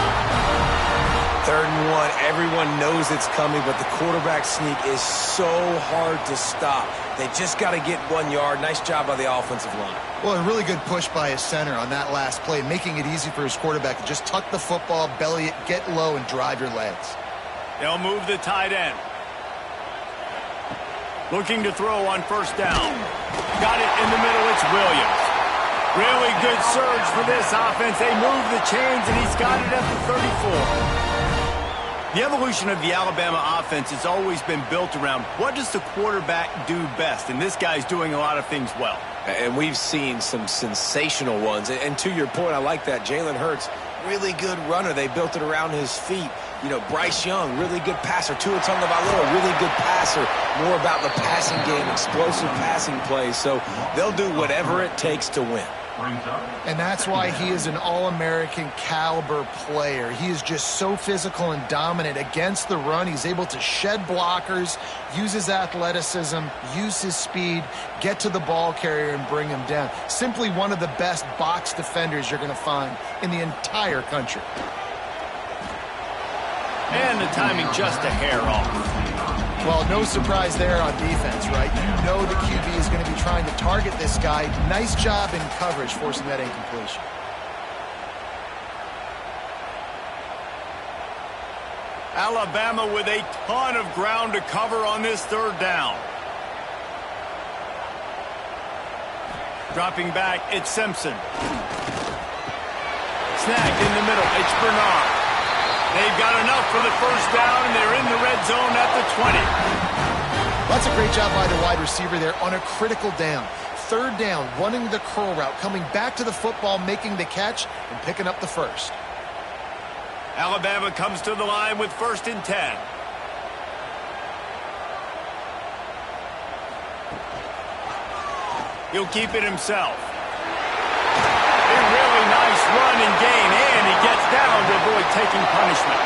[SPEAKER 2] 3rd and 1, everyone knows it's coming, but the quarterback sneak is so hard to stop. They just got to get 1 yard. Nice job by the offensive line.
[SPEAKER 3] Well, a really good push by his center on that last play, making it easy for his quarterback to just tuck the football, belly it, get low, and drive your legs.
[SPEAKER 1] They'll move the tight end. Looking to throw on first down. Got it in the middle. It's Williams. Really good surge for this offense. They move the chains, and he's got it at the 34. The evolution of the Alabama offense has always been built around what does the quarterback do best, and this guy's doing a lot of things well.
[SPEAKER 2] And we've seen some sensational ones. And to your point, I like that. Jalen Hurts, really good runner. They built it around his feet. You know, Bryce Young, really good passer. Tua Tagovailoa, really good passer. More about the passing game, explosive passing plays. So they'll do whatever it takes to win.
[SPEAKER 3] And that's why he is an All-American caliber player. He is just so physical and dominant against the run. He's able to shed blockers, use his athleticism, use his speed, get to the ball carrier and bring him down. Simply one of the best box defenders you're going to find in the entire country.
[SPEAKER 1] And the timing just a hair off.
[SPEAKER 3] Well, no surprise there on defense, right? You know the QB is going to be trying to target this guy. Nice job in coverage, forcing that incompletion.
[SPEAKER 1] Alabama with a ton of ground to cover on this 3rd down. Dropping back, it's Simpson. Snagged in the middle, it's Bernard. They've got enough for the first down, and they're in the red zone at the 20.
[SPEAKER 3] That's a great job by the wide receiver there on a critical down. 3rd down, running the curl route, coming back to the football, making the catch, and picking up the first.
[SPEAKER 1] Alabama comes to the line with 1st and 10. He'll keep it himself. A really nice run and gain, and he gets down to avoid taking punishment.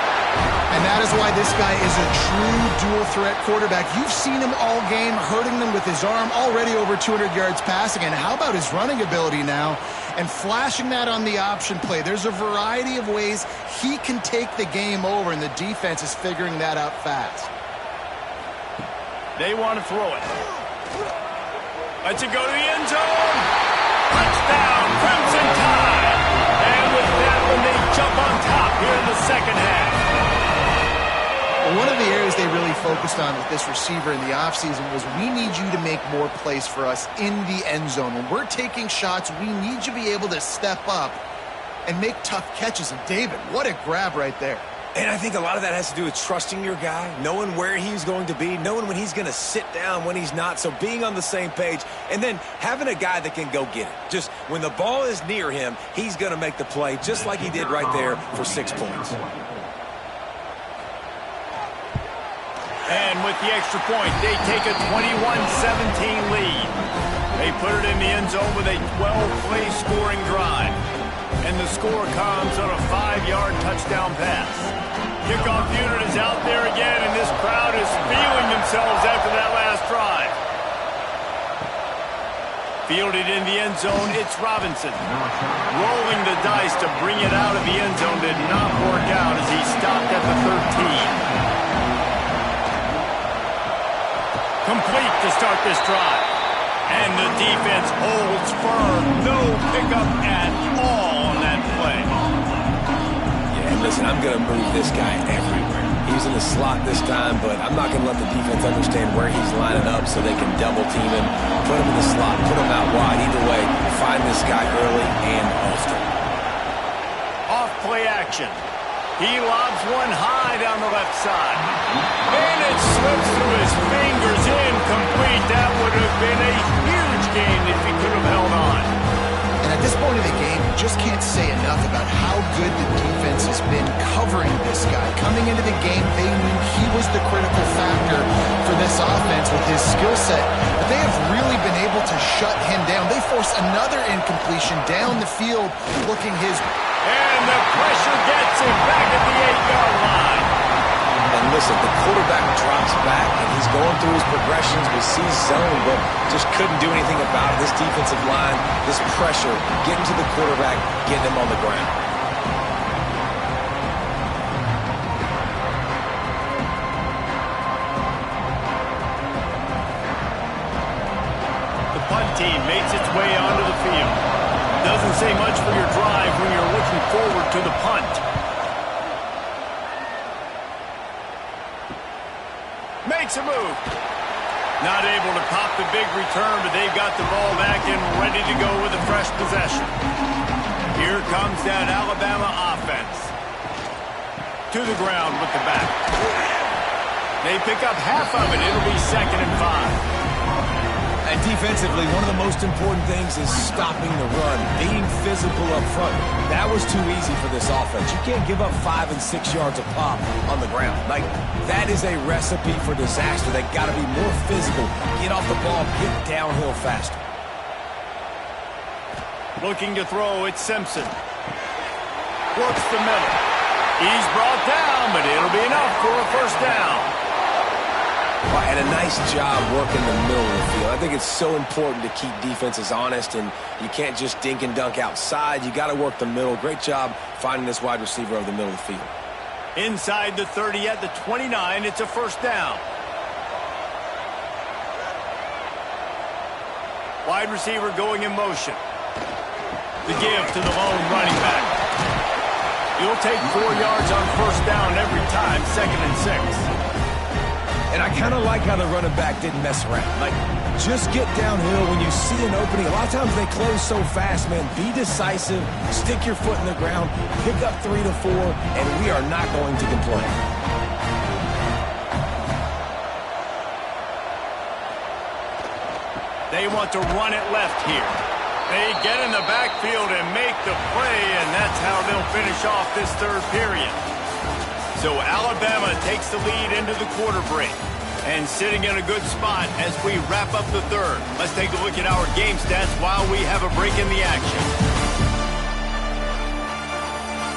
[SPEAKER 3] And that is why this guy is a true dual-threat quarterback. You've seen him all game, hurting them with his arm, already over 200 yards passing. And how about his running ability now? And flashing that on the option play. There's a variety of ways he can take the game over, and the defense is figuring that out fast.
[SPEAKER 1] They want to throw it. Lets it go to the end zone. Touchdown, Crimson Tide. And with that one, they jump on top here in the second half.
[SPEAKER 3] Well, one of the areas they really focused on with this receiver in the offseason was we need you to make more plays for us in the end zone. When we're taking shots, we need you to be able to step up and make tough catches. And David, what a grab right there.
[SPEAKER 2] And I think a lot of that has to do with trusting your guy, knowing where he's going to be, knowing when he's going to sit down, when he's not. So being on the same page, and then having a guy that can go get it. Just when the ball is near him, he's going to make the play, just like he did right there for 6 points.
[SPEAKER 1] And with the extra point, they take a 21-17 lead. They put it in the end zone with a 12-play scoring drive. And the score comes on a 5-yard touchdown pass. Kickoff unit is out there again, and this crowd is feeling themselves after that last drive. Fielded in the end zone, it's Robinson. Rolling the dice to bring it out of the end zone did not work out as he stopped at the 13. Complete to start this drive. And the defense holds firm. No pickup at all on that play.
[SPEAKER 2] Yeah, listen, I'm going to move this guy everywhere. He's in the slot this time, but I'm not going to let the defense understand where he's lining up so they can double team him, put him in the slot, put him out wide. Either way, find this guy early and often.
[SPEAKER 1] Off play action. He lobs one high down the left side. And it slips through his fingers, incomplete. That would have been a huge gain if he could have held on.
[SPEAKER 3] And at this point of the game, you just can't say enough about how good the defense has been covering this guy. Coming into the game, they knew he was the critical factor for this offense with his skill set. But they have really been able to shut him down. They force another incompletion down the field, looking his...
[SPEAKER 1] And the pressure gets him back at the 8-yard line.
[SPEAKER 2] And listen, the quarterback drops back, and he's going through his progressions. We see zone, but just couldn't do anything about it. This defensive line, this pressure, getting to the quarterback, getting him on the ground.
[SPEAKER 1] The punt team makes its way onto the field. Doesn't say much for your drive when you're looking forward to the punt. Makes a move. Not able to pop the big return, but they've got the ball back and ready to go with a fresh possession. Here comes that Alabama offense. To the ground with the back. They pick up half of it. It'll be 2nd and 5.
[SPEAKER 2] And defensively, one of the most important things is stopping the run, being physical up front. That was too easy for this offense. You can't give up 5 and 6 yards a pop on the ground. Like, that is a recipe for disaster. They got to be more physical, get off the ball, get downhill faster.
[SPEAKER 1] Looking to throw, it's Simpson. Works the middle. He's brought down, but it'll be enough for a first down.
[SPEAKER 2] And a nice job working the middle of the field. I think it's so important to keep defenses honest, and you can't just dink and dunk outside. You got to work the middle. Great job finding this wide receiver over the middle of the field.
[SPEAKER 1] Inside the 30 at the 29, it's a first down. Wide receiver going in motion. The give to the lone running back. You'll take 4 yards on first down every time, 2nd and 6.
[SPEAKER 2] And I kind of like how the running back didn't mess around. Like, just get downhill when you see an opening. A lot of times they close so fast, man. Be decisive, stick your foot in the ground, pick up 3 to 4, and we are not going to complain.
[SPEAKER 1] They want to run it left here. They get in the backfield and make the play, and that's how they'll finish off this third period. So Alabama takes the lead into the quarter break and sitting in a good spot as we wrap up the third. Let's take a look at our game stats while we have a break in the action.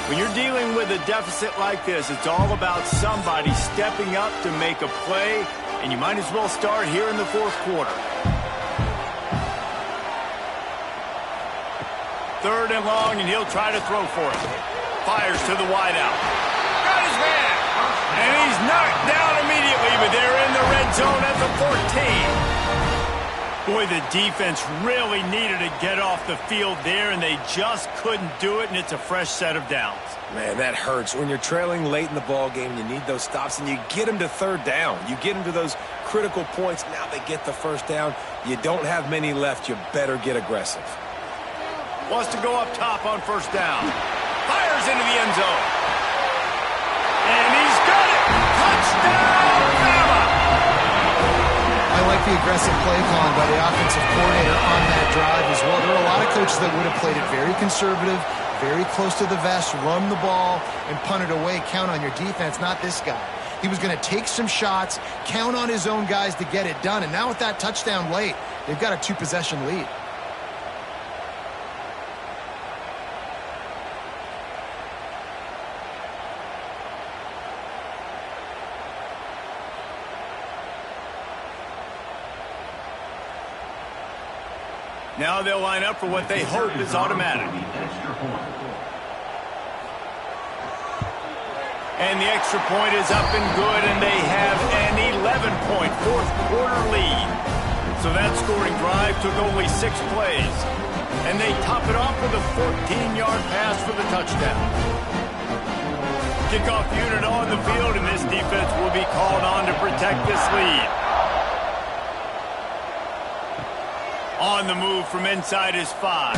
[SPEAKER 1] When you're dealing with a deficit like this, it's all about somebody stepping up to make a play, and you might as well start here in the fourth quarter. 3rd and long, and he'll try to throw for it. Fires to the wideout. Got his man. And he's knocked down immediately, but they're in the red zone at the 14. Boy, the defense really needed to get off the field there, and they just couldn't do it, and it's a fresh set of downs.
[SPEAKER 2] Man, that hurts. When you're trailing late in the ball game, you need those stops, and you get them to 3rd down. You get them to those critical points. Now they get the first down. You don't have many left. You better get aggressive.
[SPEAKER 1] Wants to go up top on first down. Fires into the end zone. And he's got it! Touchdown, Bama!
[SPEAKER 3] I like the aggressive play calling by the offensive coordinator on that drive as well. There are a lot of coaches that would have played it very conservative, very close to the vest, run the ball, and punt it away. Count on your defense, not this guy. He was going to take some shots, count on his own guys to get it done. And now with that touchdown late, they've got a 2-possession lead.
[SPEAKER 1] Now they'll line up for what they hope is automatic. And the extra point is up and good, and they have an 11-point fourth-quarter lead. So that scoring drive took only 6 plays. And they top it off with a 14-yard pass for the touchdown. Kickoff unit on the field, and this defense will be called on to protect this lead. On the move from inside his 5.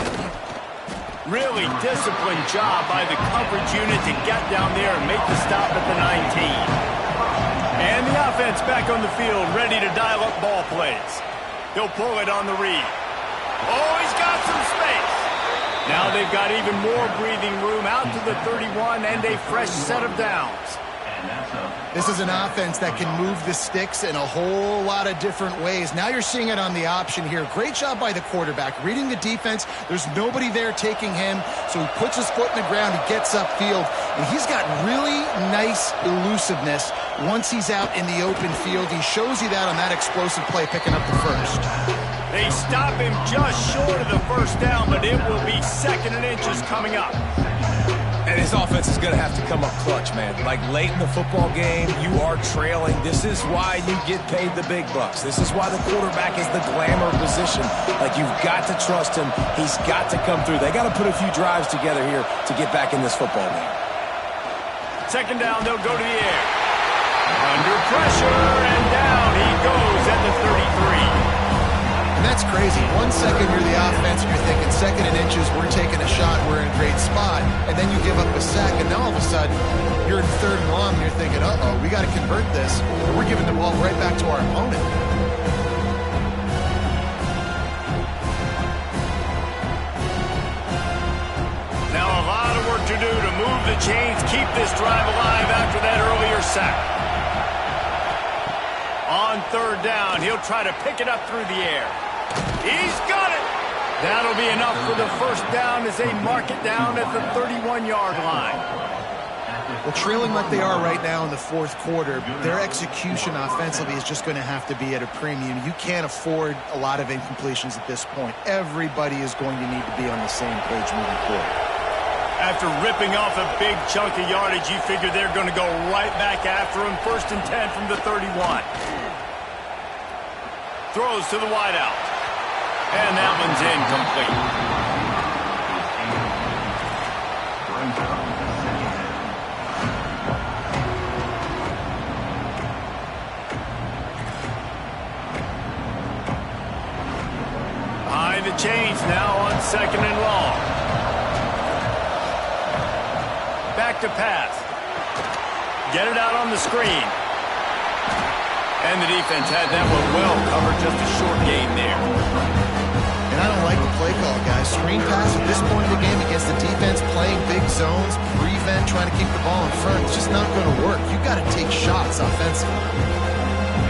[SPEAKER 1] Really disciplined job by the coverage unit to get down there and make the stop at the 19. And the offense back on the field, ready to dial up ball plays. He'll pull it on the read. Oh, he's got some space. Now they've got even more breathing room out to the 31 and a fresh set of downs.
[SPEAKER 3] This is an offense that can move the sticks in a whole lot of different ways. Now you're seeing it on the option here. Great job by the quarterback. Reading the defense, there's nobody there taking him, so he puts his foot in the ground, he gets upfield, and he's got really nice elusiveness once he's out in the open field. He shows you that on that explosive play, picking up the first.
[SPEAKER 1] They stop him just short of the first down, but it will be 2nd and inches coming up.
[SPEAKER 2] And his offense is going to have to come up clutch, man. Like late in the football game, you are trailing. This is why you get paid the big bucks. This is why the quarterback is the glamour position. Like, you've got to trust him. He's got to come through. They got to put a few drives together here to get back in this football game.
[SPEAKER 1] 2nd down, they'll go to the air. Under pressure, and down he goes at the 33.
[SPEAKER 3] And that's crazy. 1 second you're the offense and you're thinking 2nd and inches, we're taking a shot, we're in a great spot. And then you give up a sack, and now all of a sudden you're in 3rd and long and you're thinking, uh-oh, we got to convert this. And we're giving the ball right back to our opponent.
[SPEAKER 1] Now a lot of work to do to move the chains, keep this drive alive after that earlier sack. On 3rd down, he'll try to pick it up through the air. He's got it! That'll be enough for the first down as they mark it down at the 31-yard line.
[SPEAKER 3] Well, trailing like they are right now in the 4th quarter, their execution offensively is just going to have to be at a premium. You can't afford a lot of incompletions at this point. Everybody is going to need to be on the same page moving forward.
[SPEAKER 1] After ripping off a big chunk of yardage, you figure they're going to go right back after him. 1st and 10 from the 31. Throws to the wideout. And that one's incomplete. Behind the chains now on 2nd and long. Back to pass. Get it out on the screen. And the defense had that one well covered, just a short gain there.
[SPEAKER 3] And I don't like the play call, guys. Screen pass at this point in the game against the defense, playing big zones, prevent, trying to keep the ball in front. It's just not going to work. You've got to take shots offensively.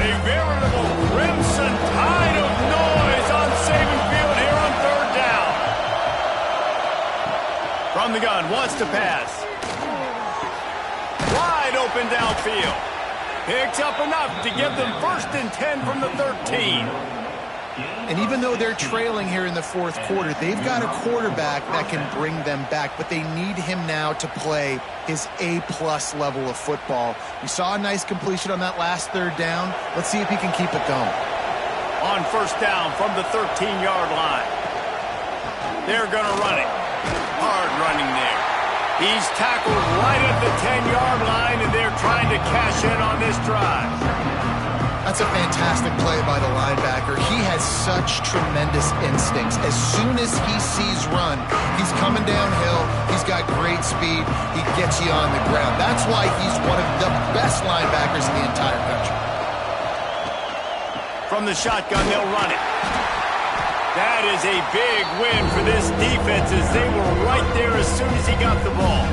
[SPEAKER 1] A veritable crimson tide of noise on Saban Field here on 3rd down. From the gun, wants to pass. Wide open downfield. Picks up enough to give them 1st and 10 from the 13.
[SPEAKER 3] And even though they're trailing here in the 4th quarter, they've got a quarterback that can bring them back, but they need him now to play his A-plus level of football. We saw a nice completion on that last 3rd down. Let's see if he can keep it going.
[SPEAKER 1] On 1st down from the 13-yard line. They're going to run it. Hard running there. He's tackled right at the 10-yard line, and they're trying to cash in on this drive.
[SPEAKER 3] That's a fantastic play by the linebacker. He has such tremendous instincts. As soon as he sees run, he's coming downhill. He's got great speed. He gets you on the ground. That's why he's one of the best linebackers in the entire country.
[SPEAKER 1] From the shotgun, they'll run it. That is a big win for this defense as they were right there as soon as he got the ball.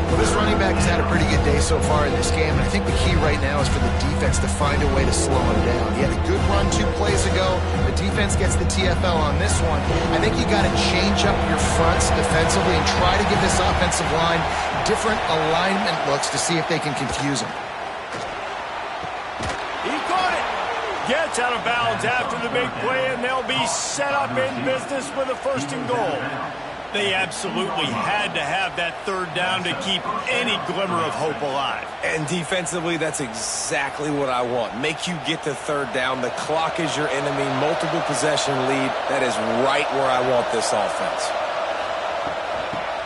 [SPEAKER 3] Well, this running back has had a pretty good day so far in this game, and I think the key right now is for the defense to find a way to slow him down. He had a good run 2 plays ago. The defense gets the TFL on this one. I think you got to change up your fronts defensively and try to give this offensive line different alignment looks to see if they can confuse him.
[SPEAKER 1] He caught it. gets out of bounds after the big play, and they'll be set up in business with a 1st and goal. They absolutely had to have that 3rd down to keep any glimmer of hope alive.
[SPEAKER 2] And defensively, that's exactly what I want. Make you get to 3rd down. The clock is your enemy. Multiple possession lead. That is right where I want this offense.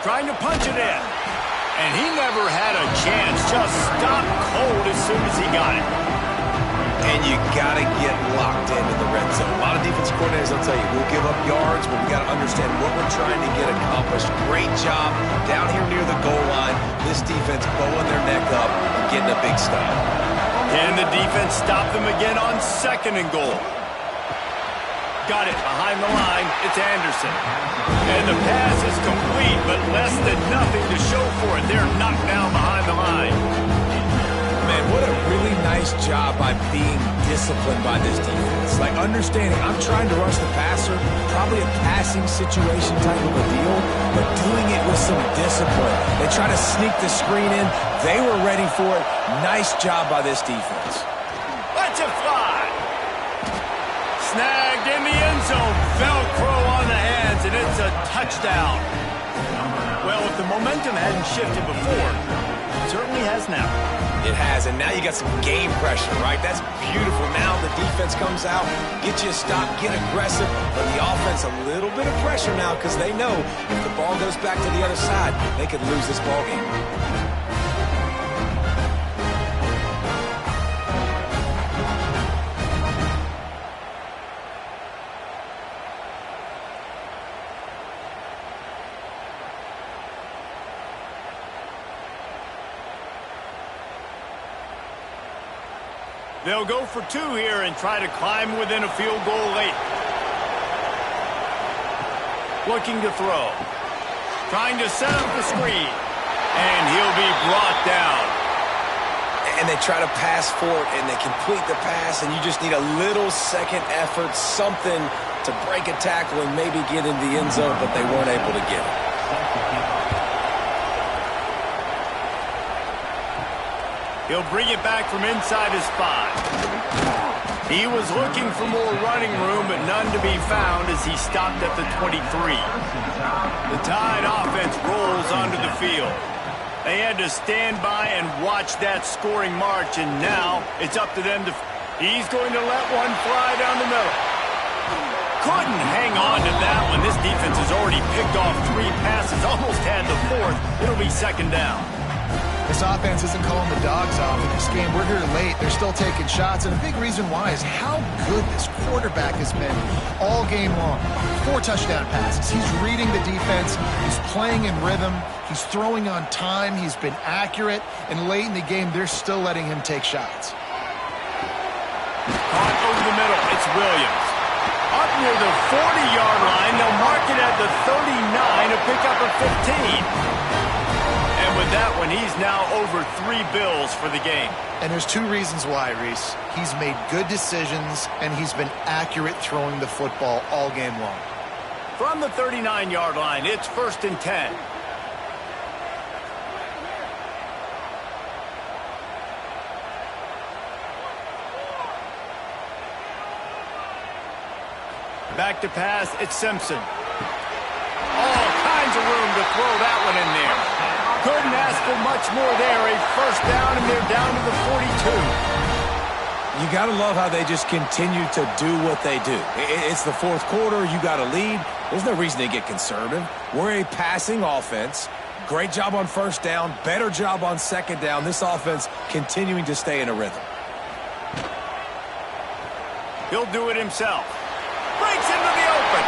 [SPEAKER 1] Trying to punch it in. And he never had a chance. Just stopped cold as soon as he got it.
[SPEAKER 2] And you got to get locked into the red zone. A lot of defense coordinators will tell you, we'll give up yards, but we got to understand what we're trying to get accomplished. Great job down here near the goal line. This defense bowing their neck up and getting a big stop.
[SPEAKER 1] And the defense stopped them again on 2nd and goal. Got it behind the line. It's Anderson. And the pass is complete, but less than nothing to show for it. They're knocked down behind the line.
[SPEAKER 2] Man, what a really nice job by being disciplined by this defense. Like, understanding I'm trying to rush the passer, probably a passing situation type of a deal, but doing it with some discipline. They try to sneak the screen in. They were ready for it. Nice job by this defense.
[SPEAKER 1] Let's it fly. Snagged in the end zone. Velcro on the hands, and it's a touchdown. Well, if the momentum hadn't shifted before, it certainly has now.
[SPEAKER 2] It has, and now you got some game pressure, right? That's beautiful. Now the defense comes out, get you a stop, get aggressive, but the offense a little bit of pressure now because they know if the ball goes back to the other side, they could lose this ball game.
[SPEAKER 1] They'll go for 2 here and try to climb within a field goal late. Looking to throw. Trying to set up the screen. And he'll be brought down.
[SPEAKER 2] And they try to pass for it, and they complete the pass, and you just need a little second effort, something to break a tackle and maybe get in the end zone, but they weren't able to get it.
[SPEAKER 1] He'll bring it back from inside his 5. He was looking for more running room, but none to be found as he stopped at the 23. The Tide offense rolls onto the field. They had to stand by and watch that scoring march, and now it's up to them to... He's going to let one fly down the middle. Couldn't hang on to that one. This defense has already picked off 3 passes, almost had the 4th. It'll be 2nd down.
[SPEAKER 3] This offense isn't calling the dogs off in this game. We're here late. They're still taking shots, and a big reason why is how good this quarterback has been all game long. 4 touchdown passes. He's reading the defense. He's playing in rhythm. He's throwing on time. He's been accurate, and late in the game, they're still letting him take shots.
[SPEAKER 1] Caught over the middle. It's Williams. Up near the 40-yard line. They'll mark it at the 39 to pick up a 15. And with that one, he's now over 3 bills for the game.
[SPEAKER 3] And there's 2 reasons why, Reese. He's made good decisions, and he's been accurate throwing the football all game long.
[SPEAKER 1] From the 39-yard line, it's 1st and 10. Back to pass, it's Simpson. All kinds of room to throw that one in there. Couldn't ask for much more there. A 1st down, and they're down to the 42.
[SPEAKER 2] You got to love how they just continue to do what they do. It's the 4th quarter. You got to lead. There's no reason to get conservative. We're a passing offense. Great job on 1st down. Better job on 2nd down. This offense continuing to stay in a rhythm.
[SPEAKER 1] He'll do it himself. Breaks into the open.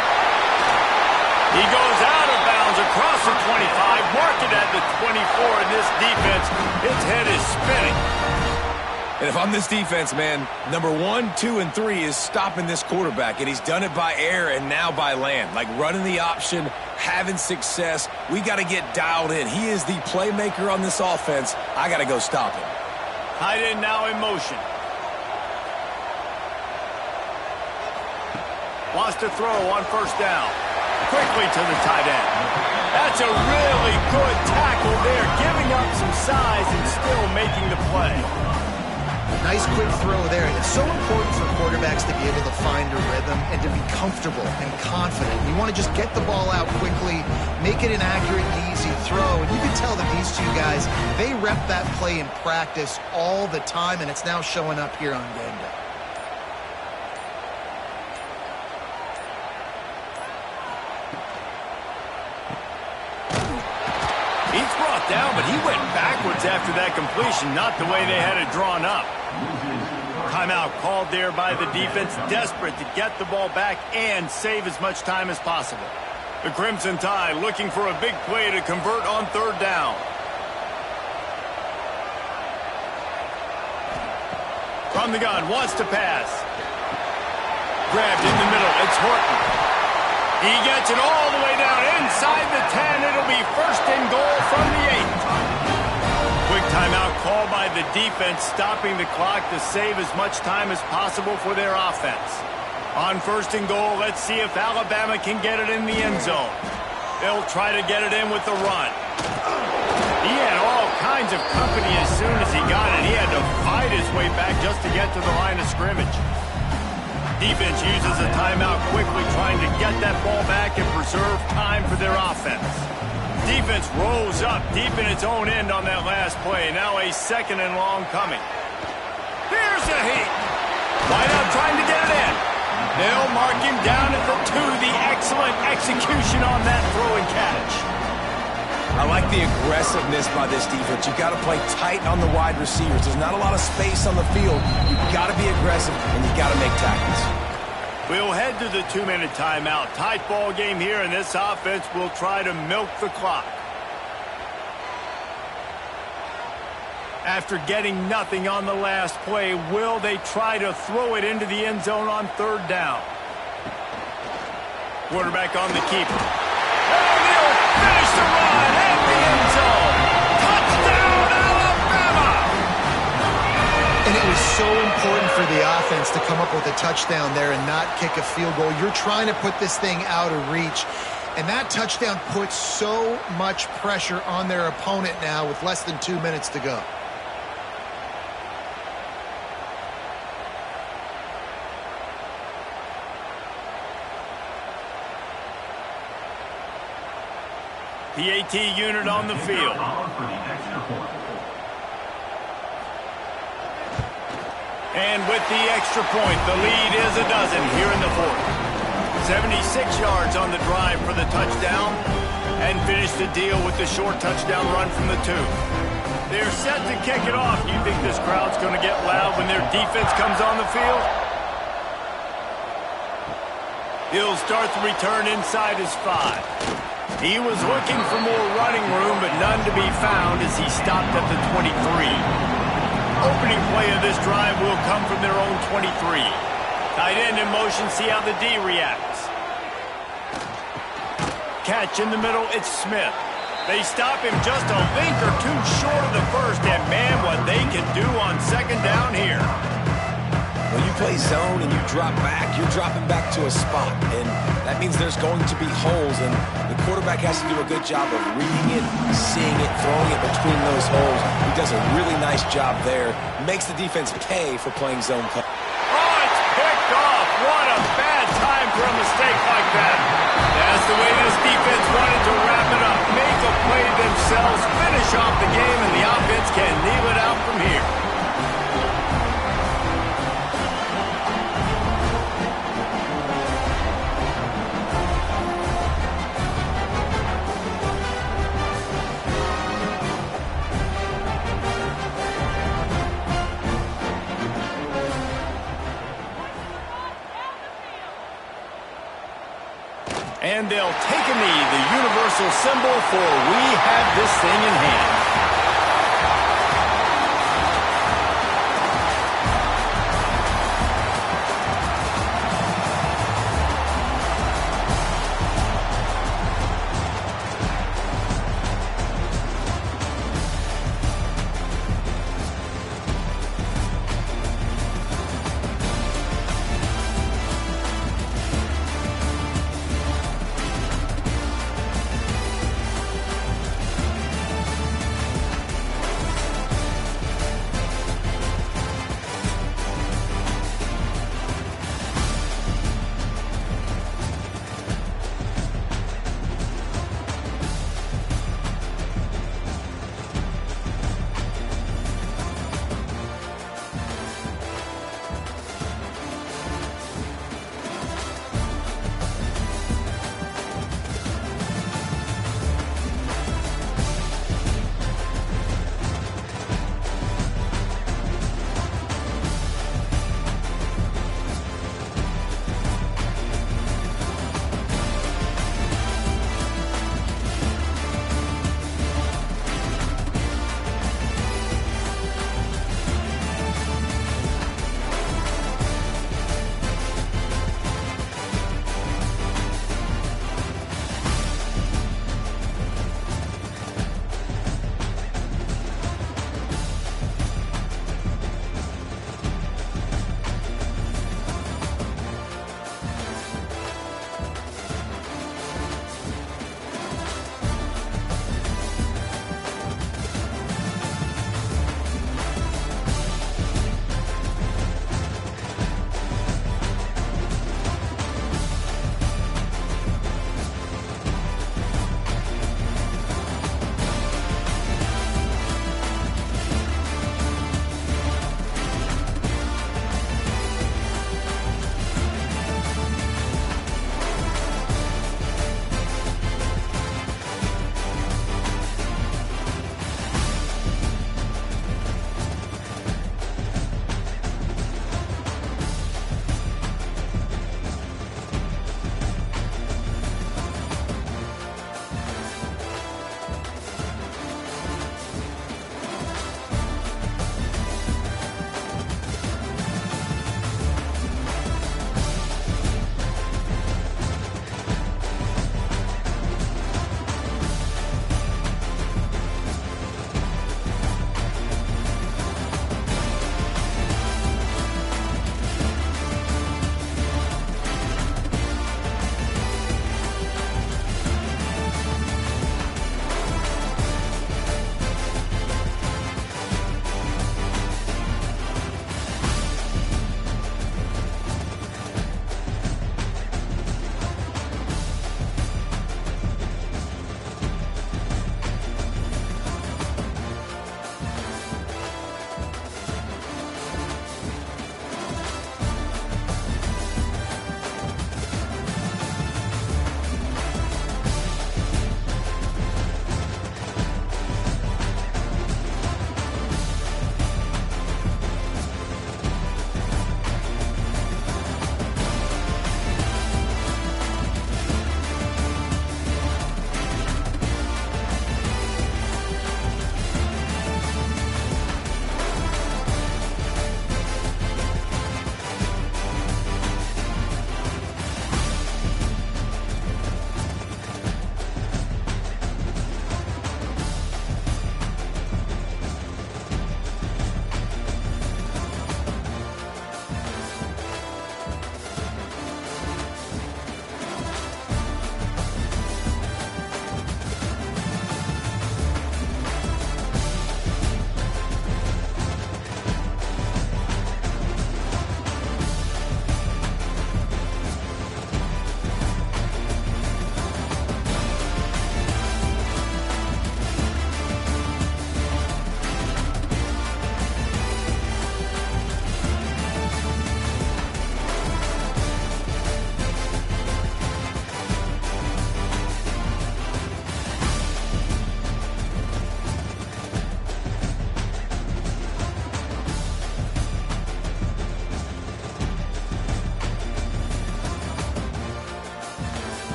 [SPEAKER 1] He goes out of bounds across the 25, marked it at the 24, and this defense, its head is spinning.
[SPEAKER 2] And if I'm this defense, man, number 1, 2, and 3 is stopping this quarterback, and he's done it by air and now by land. Like running the option, having success. We got to get dialed in. He is the playmaker on this offense. I got to go stop him.
[SPEAKER 1] Tight end now in motion. Wants to throw on 1st down. Quickly to the tight end. That's a really good tackle there, giving up some size and still making the play.
[SPEAKER 3] Nice quick throw there. It's so important for quarterbacks to be able to find a rhythm and to be comfortable and confident. You want to just get the ball out quickly, make it an accurate and easy throw. And you can tell that these two guys, they rep that play in practice all the time, and it's now showing up here on game day.
[SPEAKER 1] He's brought down, but he went backwards after that completion, not the way they had it drawn up. Timeout called there by the defense, desperate to get the ball back and save as much time as possible. The Crimson Tide looking for a big play to convert on third down. From the gun, wants to pass. Grabbed in the middle, it's Horton. He gets it all the way down inside the 10. It'll be first and goal from the 8. Quick timeout called by the defense, stopping the clock to save as much time as possible for their offense. On first and goal, let's see if Alabama can get it in the end zone. They'll try to get it in with the run. He had all kinds of company as soon as he got it. He had to fight his way back just to get to the line of scrimmage. Defense uses a timeout quickly, trying to get that ball back and preserve time for their offense. Defense rolls up deep in its own end on that last play. Now a second and long coming. Here's a heat. Wideout trying to get it in. They'll mark him down at the 2. The excellent execution on that throw and catch.
[SPEAKER 2] I like the aggressiveness by this defense. You've got to play tight on the wide receivers. There's not a lot of space on the field. You've got to be aggressive, and you've got to make tackles.
[SPEAKER 1] We'll head to the 2-minute timeout. Tight ball game here, and this offense will try to milk the clock. After getting nothing on the last play, will they try to throw it into the end zone on third down? Quarterback on the keeper. And he'll finish the run in the end zone. Touchdown, Alabama!
[SPEAKER 3] And it was so important for the offense to come up with a touchdown there and not kick a field goal. You're trying to put this thing out of reach. And that touchdown puts so much pressure on their opponent now with less than 2 minutes to go.
[SPEAKER 1] The AT unit on the field. And with the extra point, the lead is a dozen here in the fourth. 76 yards on the drive for the touchdown, and finish the deal with the short touchdown run from the 2. They're set to kick it off. You think this crowd's going to get loud when their defense comes on the field? He'll start the return inside his 5. He was looking for more running room, but none to be found as he stopped at the 23. Opening play of this drive will come from their own 23. Tight end in motion, see how the D reacts. Catch in the middle, it's Smith. They stop him just a link or two short of the first, and man, what they can do on second down here.
[SPEAKER 2] When you play zone and you drop back, you're dropping back to a spot, and that means there's going to be holes, and the quarterback has to do a good job of reading it, seeing it, throwing it between those holes. He does a really nice job there. Makes the defense pay for playing zone coverage.
[SPEAKER 1] Oh, it's picked off. What a bad time for a mistake like that. That's the way this defense wanted to wrap it up. Make a play themselves, finish off the game, and the offense can kneel it out from here. And they'll take a knee, the universal symbol for we have this thing in hand.